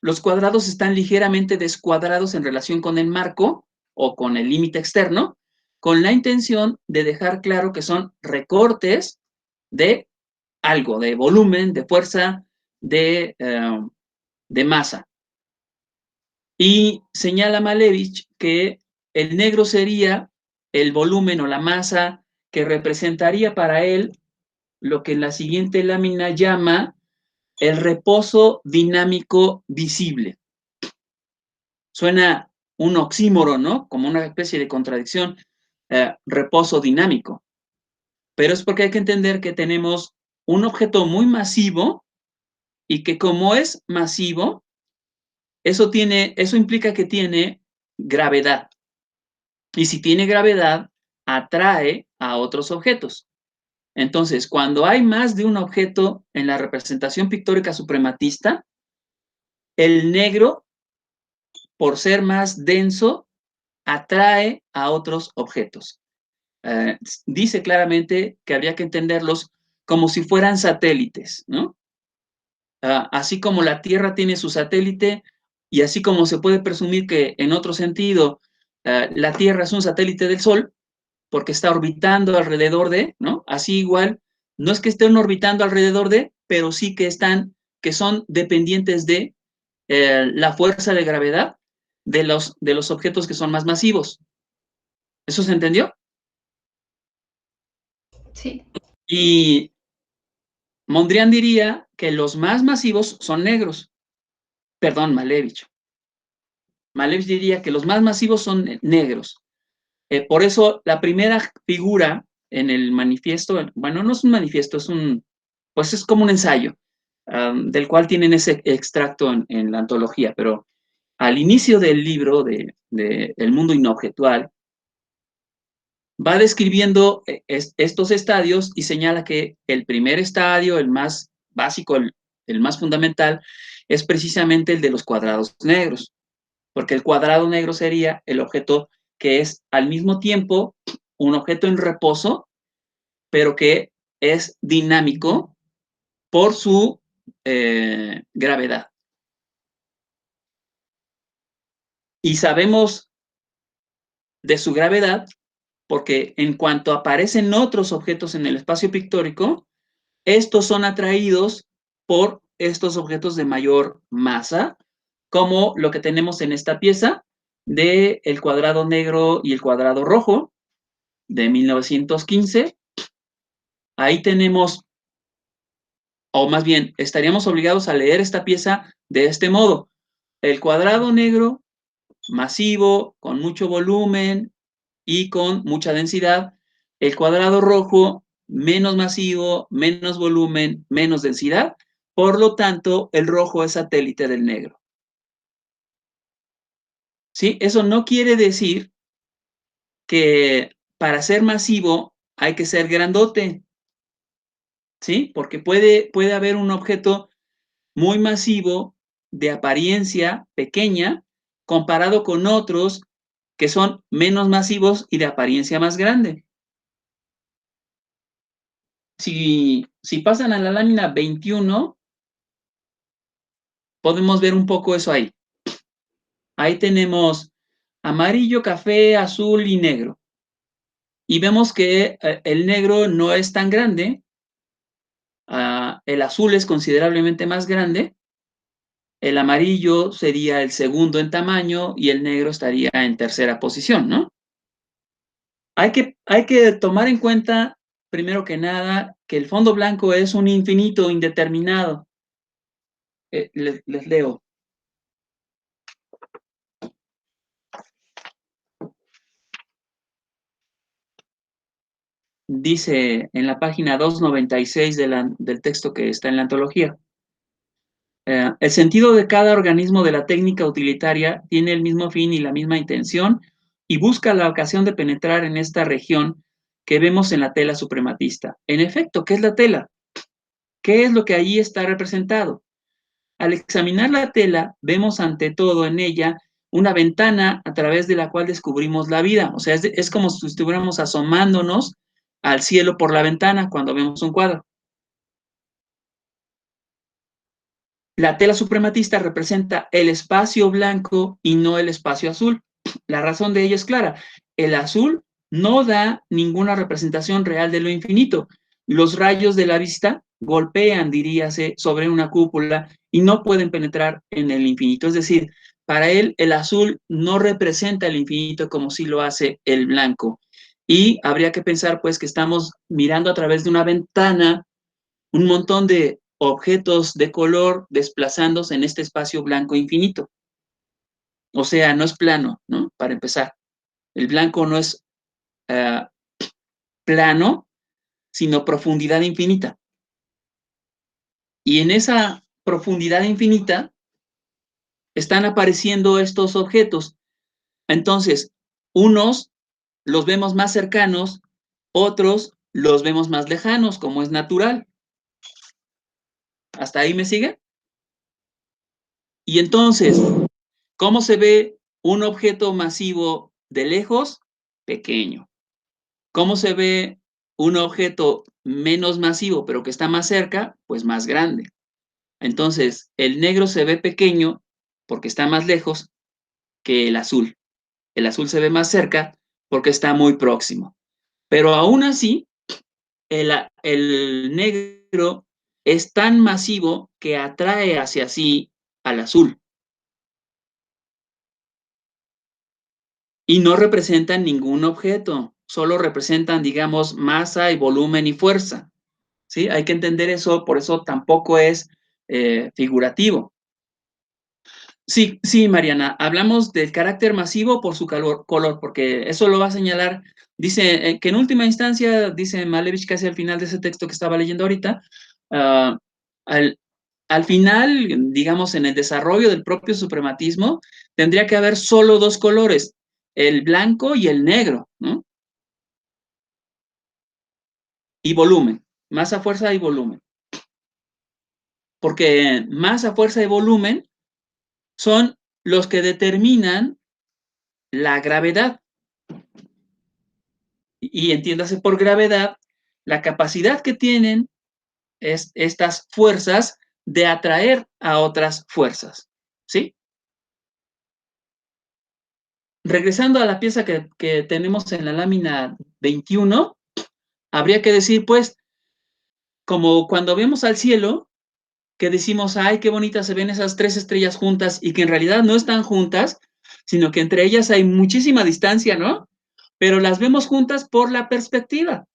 los cuadrados están ligeramente descuadrados en relación con el marco o con el límite externo, con la intención de dejar claro que son recortes de algo, de volumen, de fuerza, de masa. Y señala Malevich que el negro sería el volumen o la masa que representaría para él lo que en la siguiente lámina llama el reposo dinámico visible. Suena un oxímoron, ¿no? Como una especie de contradicción, reposo dinámico. Pero es porque hay que entender que tenemos un objeto muy masivo y que como es masivo, eso implica que tiene gravedad. Y si tiene gravedad, atrae a otros objetos. Entonces, cuando hay más de un objeto en la representación pictórica suprematista, el negro, por ser más denso, atrae a otros objetos. Dice claramente que habría que entenderlos como si fueran satélites, ¿no? Así como la Tierra tiene su satélite, y así como se puede presumir que en otro sentido la Tierra es un satélite del Sol, porque está orbitando alrededor de, ¿no? Así igual, no es que estén orbitando alrededor de, pero sí que son dependientes de la fuerza de gravedad de los objetos que son más masivos. ¿Eso se entendió? Sí. Y Mondrian diría que los más masivos son negros. Perdón, Malevich. Malevich diría que los más masivos son negros. Por eso la primera figura en el manifiesto, bueno, no es un manifiesto, pues es como un ensayo, del cual tienen ese extracto en la antología, pero al inicio del libro de El mundo inobjetual, va describiendo estos estadios y señala que el primer estadio, el más básico, el más fundamental, es precisamente el de los cuadrados negros, porque el cuadrado negro sería el objeto que es al mismo tiempo un objeto en reposo, pero que es dinámico por su gravedad. Y sabemos de su gravedad porque en cuanto aparecen otros objetos en el espacio pictórico, estos son atraídos por estos objetos de mayor masa, como lo que tenemos en esta pieza de el cuadrado negro y el cuadrado rojo de 1915. Ahí tenemos, o más bien, estaríamos obligados a leer esta pieza de este modo. El cuadrado negro, masivo, con mucho volumen y con mucha densidad. El cuadrado rojo, menos masivo, menos volumen, menos densidad. Por lo tanto, el rojo es satélite del negro. ¿Sí? Eso no quiere decir que para ser masivo hay que ser grandote. ¿Sí? Porque puede haber un objeto muy masivo, de apariencia pequeña, comparado con otros que son menos masivos y de apariencia más grande. Si pasan a la lámina 21, podemos ver un poco eso ahí. Ahí tenemos amarillo, café, azul y negro. Y vemos que el negro no es tan grande, el azul es considerablemente más grande, el amarillo sería el segundo en tamaño y el negro estaría en tercera posición, ¿no? Hay que tomar en cuenta, primero que nada, que el fondo blanco es un infinito indeterminado. Les leo. Dice en la página 296 del texto que está en la antología. El sentido de cada organismo de la técnica utilitaria tiene el mismo fin y la misma intención y busca la ocasión de penetrar en esta región que vemos en la tela suprematista. En efecto, ¿qué es la tela? ¿Qué es lo que allí está representado? Al examinar la tela, vemos ante todo en ella una ventana a través de la cual descubrimos la vida. O sea, es como si estuviéramos asomándonos al cielo por la ventana cuando vemos un cuadro. La tela suprematista representa el espacio blanco y no el espacio azul. La razón de ello es clara. El azul no da ninguna representación real de lo infinito. Los rayos de la vista golpean, diríase, sobre una cúpula y no pueden penetrar en el infinito. Es decir, para él el azul no representa el infinito como sí lo hace el blanco. Y habría que pensar, pues, que estamos mirando a través de una ventana un montón de objetos de color desplazándose en este espacio blanco infinito. O sea, no es plano, ¿no? Para empezar. El blanco no es plano, sino profundidad infinita. Y en esa profundidad infinita están apareciendo estos objetos. Entonces, unos los vemos más cercanos, otros los vemos más lejanos, como es natural. ¿Hasta ahí me sigue? Y entonces, ¿cómo se ve un objeto masivo de lejos? Pequeño. ¿Cómo se ve un objeto menos masivo, pero que está más cerca? Pues más grande. Entonces, el negro se ve pequeño porque está más lejos que el azul. El azul se ve más cerca porque está muy próximo. Pero aún así, el negro es tan masivo que atrae hacia sí al azul. Y no representan ningún objeto, solo representan, digamos, masa y volumen y fuerza. ¿Sí? Hay que entender eso, por eso tampoco es figurativo. Sí, sí, Mariana, hablamos del carácter masivo por su color, porque eso lo va a señalar, dice que en última instancia, dice Malevich casi al final de ese texto que estaba leyendo ahorita, uh, al, al final, digamos, en el desarrollo del propio suprematismo, tendría que haber solo dos colores, el blanco y el negro, ¿no? Y volumen, masa, fuerza y volumen. Porque masa, fuerza y volumen son los que determinan la gravedad. Y entiéndase por gravedad la capacidad que tienen estas fuerzas de atraer a otras fuerzas. ¿Sí? Regresando a la pieza que tenemos en la lámina 21, habría que decir, pues, como cuando vemos al cielo, que decimos, ay, qué bonitas se ven esas tres estrellas juntas y que en realidad no están juntas, sino que entre ellas hay muchísima distancia, ¿no? Pero las vemos juntas por la perspectiva.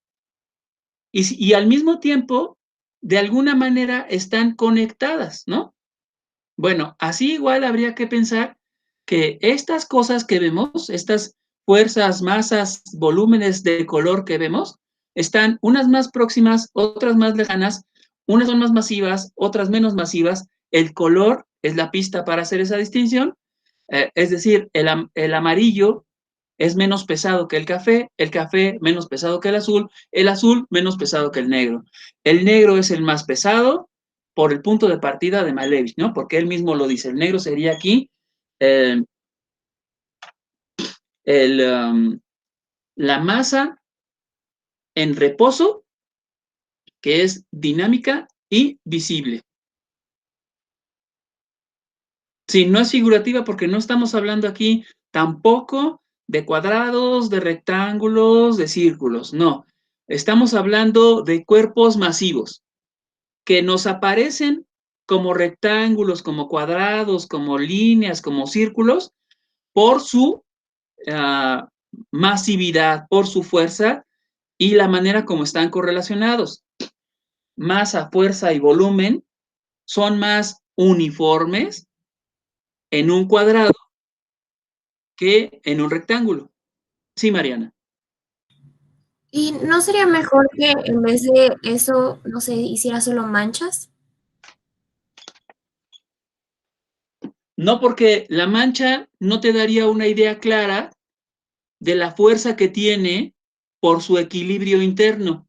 Y al mismo tiempo, de alguna manera, están conectadas, ¿no? Bueno, así igual habría que pensar que estas cosas que vemos, estas fuerzas, masas, volúmenes de color que vemos, están unas más próximas, otras más lejanas, unas son más masivas, otras menos masivas. El color es la pista para hacer esa distinción, es decir, el amarillo es menos pesado que el café menos pesado que el azul menos pesado que el negro es el más pesado por el punto de partida de Malevich, ¿no? Porque él mismo lo dice, el negro sería aquí eh, la masa en reposo, que es dinámica y visible. Sí, no es figurativa porque no estamos hablando aquí tampoco de cuadrados, de rectángulos, de círculos, no. Estamos hablando de cuerpos masivos que nos aparecen como rectángulos, como cuadrados, como líneas, como círculos, por su masividad, por su fuerza y la manera como están correlacionados. Masa, fuerza y volumen son más uniformes en un cuadrado que en un rectángulo. Sí, Mariana. ¿Y no sería mejor que en vez de eso, no sé, hiciera solo manchas? No, porque la mancha no te daría una idea clara de la fuerza que tiene por su equilibrio interno.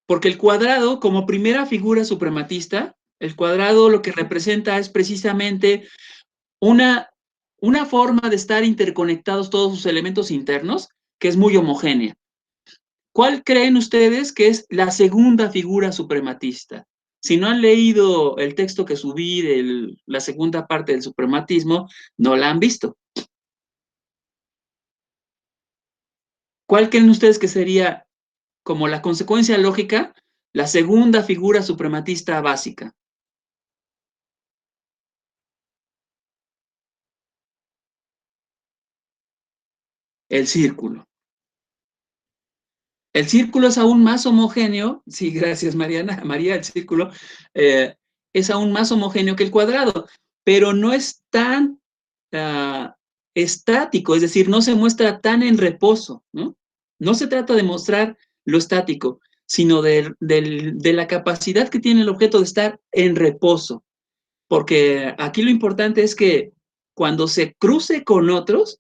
Porque el cuadrado, como primera figura suprematista, el cuadrado lo que representa es precisamente una forma de estar interconectados todos sus elementos internos, que es muy homogénea. ¿Cuál creen ustedes que es la segunda figura suprematista? Si no han leído el texto que subí de la segunda parte del suprematismo, no la han visto. ¿Cuál creen ustedes que sería, como la consecuencia lógica, la segunda figura suprematista básica? El círculo. El círculo es aún más homogéneo, sí, gracias Mariana, María, el círculo es aún más homogéneo que el cuadrado, pero no es tan estático, es decir, no se muestra tan en reposo, ¿no? No se trata de mostrar lo estático, sino de la capacidad que tiene el objeto de estar en reposo, porque aquí lo importante es que cuando se cruce con otros,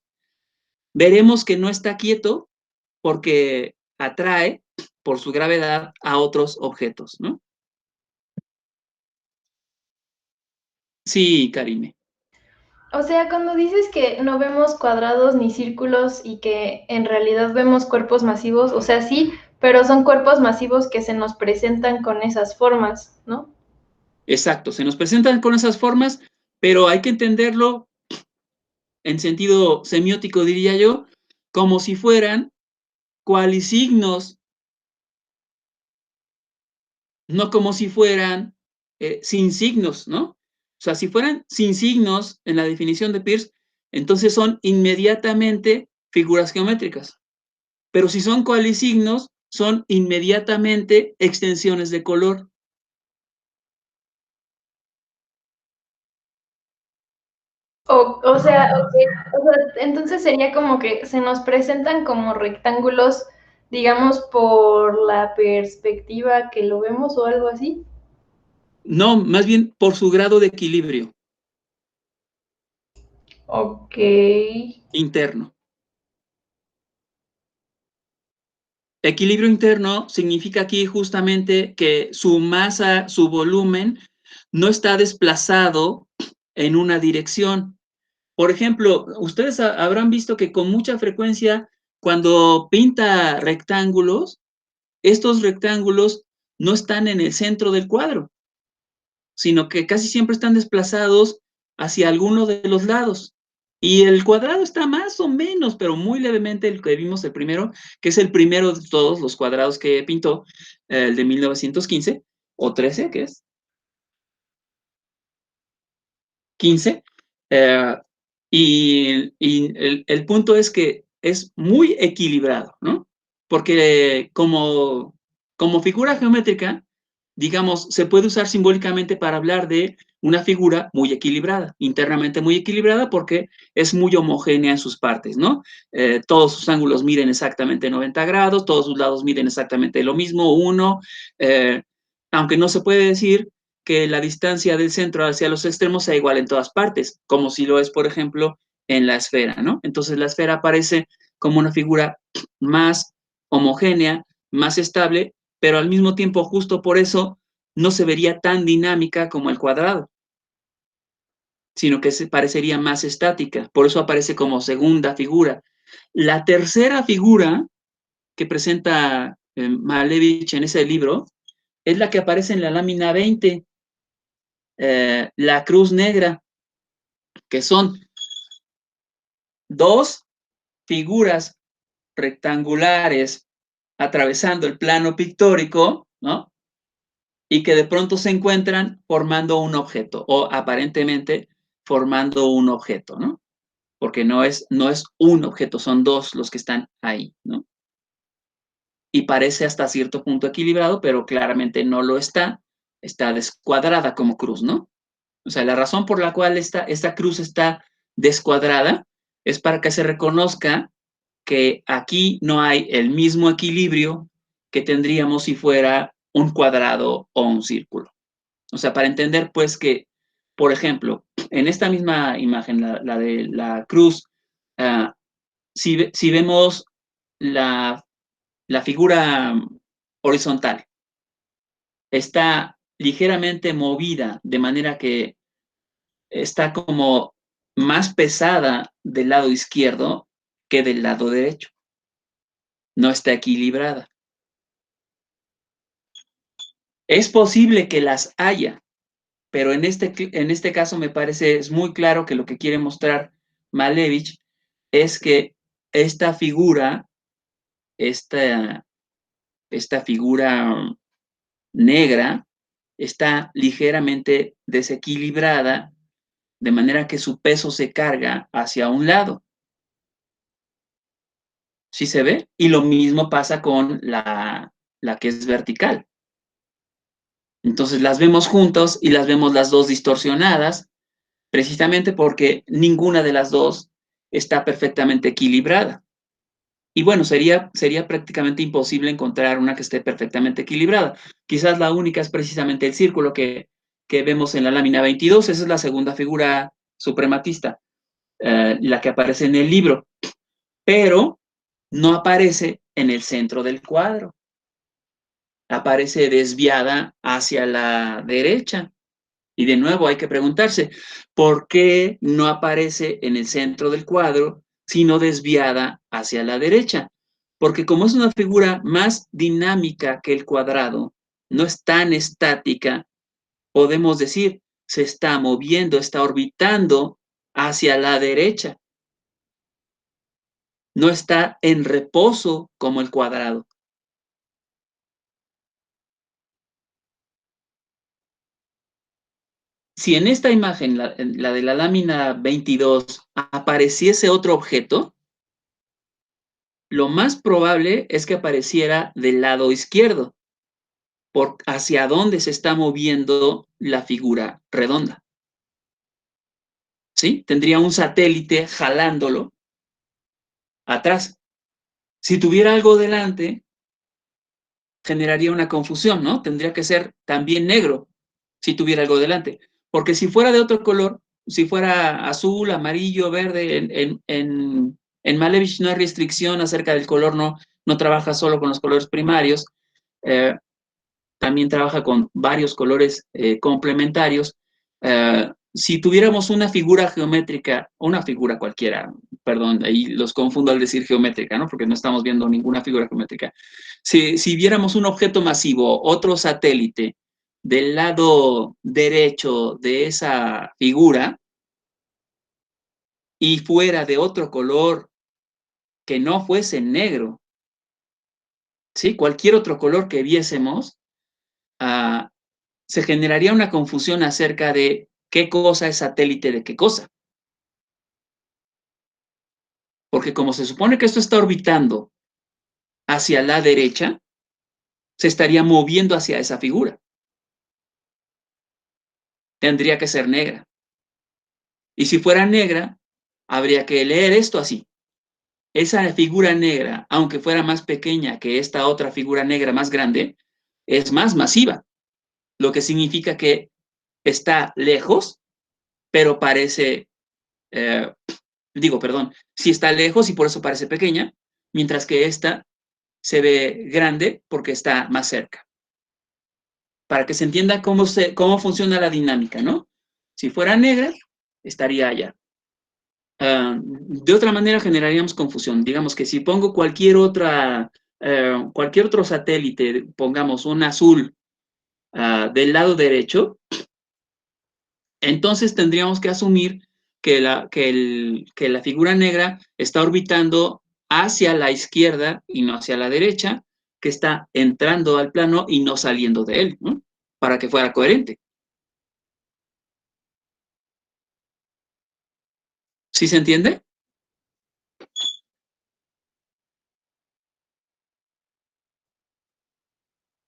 veremos que no está quieto porque atrae por su gravedad a otros objetos, ¿no? Sí, Karime. O sea, cuando dices que no vemos cuadrados ni círculos y que en realidad vemos cuerpos masivos, o sea, sí, pero son cuerpos masivos que se nos presentan con esas formas, ¿no? Exacto, se nos presentan con esas formas, pero hay que entenderlo en sentido semiótico, diría yo, como si fueran cualisignos, no como si fueran sin signos, ¿no? O sea, si fueran sin signos en la definición de Peirce, entonces son inmediatamente figuras geométricas. Pero si son cualisignos, son inmediatamente extensiones de color. O sea, ok, o sea, entonces sería como que se nos presentan como rectángulos, digamos, por la perspectiva que lo vemos o algo así. No, más bien por su grado de equilibrio Ok. interno. Equilibrio interno significa aquí justamente que su masa, su volumen, no está desplazado en una dirección. Por ejemplo, ustedes habrán visto que con mucha frecuencia, cuando pinta rectángulos, estos rectángulos no están en el centro del cuadro, sino que casi siempre están desplazados hacia alguno de los lados. Y el cuadrado está más o menos, pero muy levemente, el que vimos el primero, que es el primero de todos los cuadrados que pintó, el de 1915, o 13, ¿qué es? 15. Y el punto es que es muy equilibrado, ¿no? Porque como figura geométrica, digamos, se puede usar simbólicamente para hablar de una figura muy equilibrada, internamente muy equilibrada, porque es muy homogénea en sus partes, ¿no? Todos sus ángulos miden exactamente 90 grados, todos sus lados miden exactamente lo mismo, uno, aunque no se puede decir que la distancia del centro hacia los extremos sea igual en todas partes, como si lo es, por ejemplo, en la esfera, ¿no? Entonces la esfera aparece como una figura más homogénea, más estable, pero al mismo tiempo, justo por eso, no se vería tan dinámica como el cuadrado, sino que se parecería más estática. Por eso aparece como segunda figura. La tercera figura que presenta Malevich en ese libro es la que aparece en la lámina 20, la cruz negra, que son dos figuras rectangulares atravesando el plano pictórico, ¿no? Y que de pronto se encuentran formando un objeto, o aparentemente formando un objeto, ¿no? Porque no es un objeto, son dos los que están ahí, ¿no? Y parece hasta cierto punto equilibrado, pero claramente no lo está descuadrada como cruz, ¿no? O sea, la razón por la cual esta cruz está descuadrada es para que se reconozca que aquí no hay el mismo equilibrio que tendríamos si fuera un cuadrado o un círculo. O sea, para entender, pues, que, por ejemplo, en esta misma imagen, la de la cruz, si vemos la figura horizontal, está ligeramente movida, de manera que está como más pesada del lado izquierdo que del lado derecho. No está equilibrada. Es posible que las haya, pero en este caso me parece es muy claro que lo que quiere mostrar Malevich es que esta figura, esta figura negra, está ligeramente desequilibrada, de manera que su peso se carga hacia un lado. ¿Sí se ve? Y lo mismo pasa con la que es vertical. Entonces las vemos juntos y las vemos las dos distorsionadas, precisamente porque ninguna de las dos está perfectamente equilibrada. Y bueno, sería prácticamente imposible encontrar una que esté perfectamente equilibrada. Quizás la única es precisamente el círculo que vemos en la lámina 22, esa es la segunda figura suprematista, la que aparece en el libro, pero no aparece en el centro del cuadro, aparece desviada hacia la derecha. Y de nuevo hay que preguntarse, ¿por qué no aparece en el centro del cuadro, sino desviada hacia la derecha? Porque como es una figura más dinámica que el cuadrado, no es tan estática, podemos decir, se está moviendo, está orbitando hacia la derecha. No está en reposo como el cuadrado. Si en esta imagen, la de la lámina 22, apareciese otro objeto, lo más probable es que apareciera del lado izquierdo, por hacia dónde se está moviendo la figura redonda. ¿Sí? Tendría un satélite jalándolo atrás. Si tuviera algo delante, generaría una confusión, ¿no? Tendría que ser también negro si tuviera algo delante. Porque si fuera de otro color, si fuera azul, amarillo, verde, en Malevich no hay restricción acerca del color, no trabaja solo con los colores primarios, también trabaja con varios colores complementarios. Si tuviéramos una figura geométrica, una figura cualquiera, perdón, ahí los confundo al decir geométrica, ¿no? Porque no estamos viendo ninguna figura geométrica. Si viéramos un objeto masivo, otro satélite, del lado derecho de esa figura y fuera de otro color que no fuese negro, ¿sí? Cualquier otro color que viésemos, se generaría una confusión acerca de qué cosa es satélite de qué cosa. Porque como se supone que esto está orbitando hacia la derecha, se estaría moviendo hacia esa figura. Tendría que ser negra. Y si fuera negra, habría que leer esto así. Esa figura negra, aunque fuera más pequeña que esta otra figura negra más grande, es más masiva, lo que significa que está lejos, pero parece, sí está lejos y por eso parece pequeña, mientras que esta se ve grande porque está más cerca. Para que se entienda cómo funciona la dinámica, ¿no? Si fuera negra, estaría allá. De otra manera generaríamos confusión. Digamos que si pongo cualquier otro satélite, pongamos un azul del lado derecho, entonces tendríamos que asumir que la figura negra está orbitando hacia la izquierda y no hacia la derecha, que está entrando al plano y no saliendo de él, ¿no? Para que fuera coherente. ¿Sí se entiende?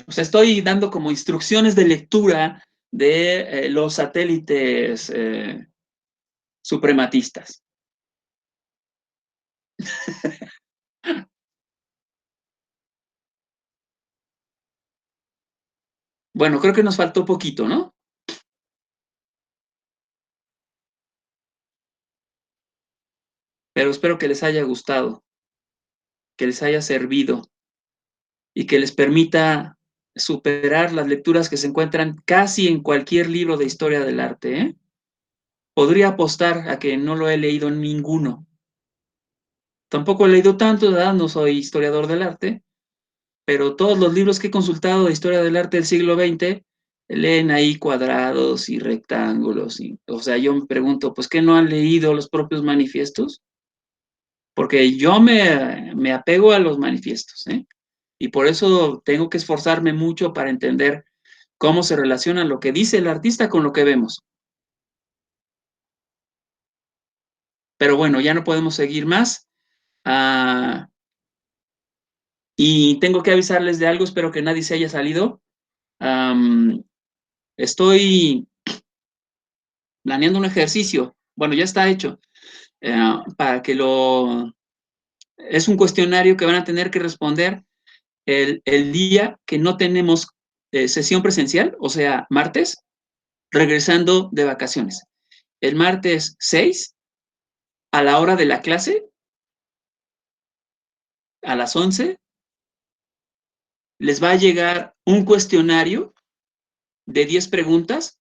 O sea, estoy dando como instrucciones de lectura de los satélites suprematistas. Bueno, creo que nos faltó poquito, ¿no? Pero espero que les haya gustado, que les haya servido y que les permita superar las lecturas que se encuentran casi en cualquier libro de historia del arte, ¿eh? Podría apostar a que no lo he leído en ninguno. Tampoco he leído tanto, ¿verdad? No soy historiador del arte, pero todos los libros que he consultado de historia del arte del siglo XX leen ahí cuadrados y rectángulos. O sea, yo me pregunto, pues, ¿qué no han leído los propios manifiestos? Porque yo me apego a los manifiestos, ¿eh? Y por eso tengo que esforzarme mucho para entender cómo se relaciona lo que dice el artista con lo que vemos. Pero bueno, ya no podemos seguir más. Y tengo que avisarles de algo, espero que nadie se haya salido. Estoy planeando un ejercicio, bueno, ya está hecho, para que es un cuestionario que van a tener que responder el día que no tenemos sesión presencial, o sea, martes, regresando de vacaciones. El martes 6, a la hora de la clase, a las 11, les va a llegar un cuestionario de 10 preguntas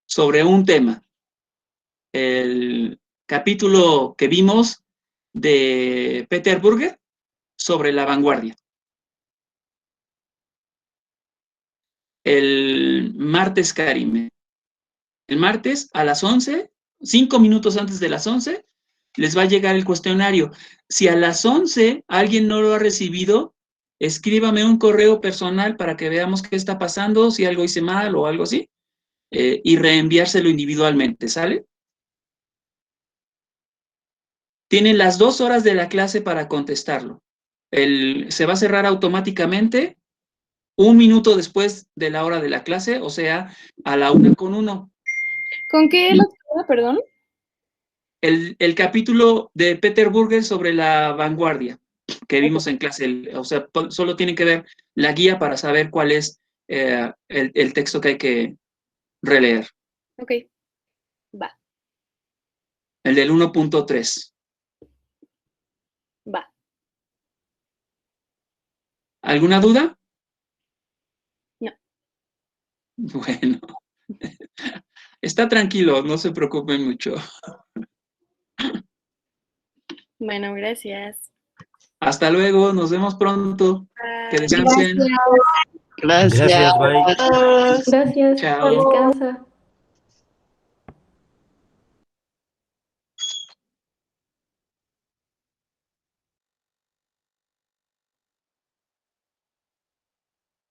sobre un tema. El capítulo que vimos de Peter Burger sobre la vanguardia. El el martes, Karime. El martes a las 11, 5 minutos antes de las 11, les va a llegar el cuestionario. Si a las 11 alguien no lo ha recibido, escríbame un correo personal para que veamos qué está pasando, si algo hice mal o algo así, y reenviárselo individualmente, ¿sale? Tienen las 2 horas de la clase para contestarlo. Se va a cerrar automáticamente 1 minuto después de la hora de la clase, o sea, a la 1:01. ¿Con qué lectura, perdón? El capítulo de Peter Burger sobre la vanguardia que vimos en clase, o sea, solo tienen que ver la guía para saber cuál es el texto que hay que releer. Ok, va, El del 1.3. va. ¿Alguna duda? No. Bueno, está tranquilo, no se preocupen mucho. Bueno, gracias. Hasta luego, nos vemos pronto. Que descansen. Gracias. Gracias, bye. Gracias. Chao. Descansa.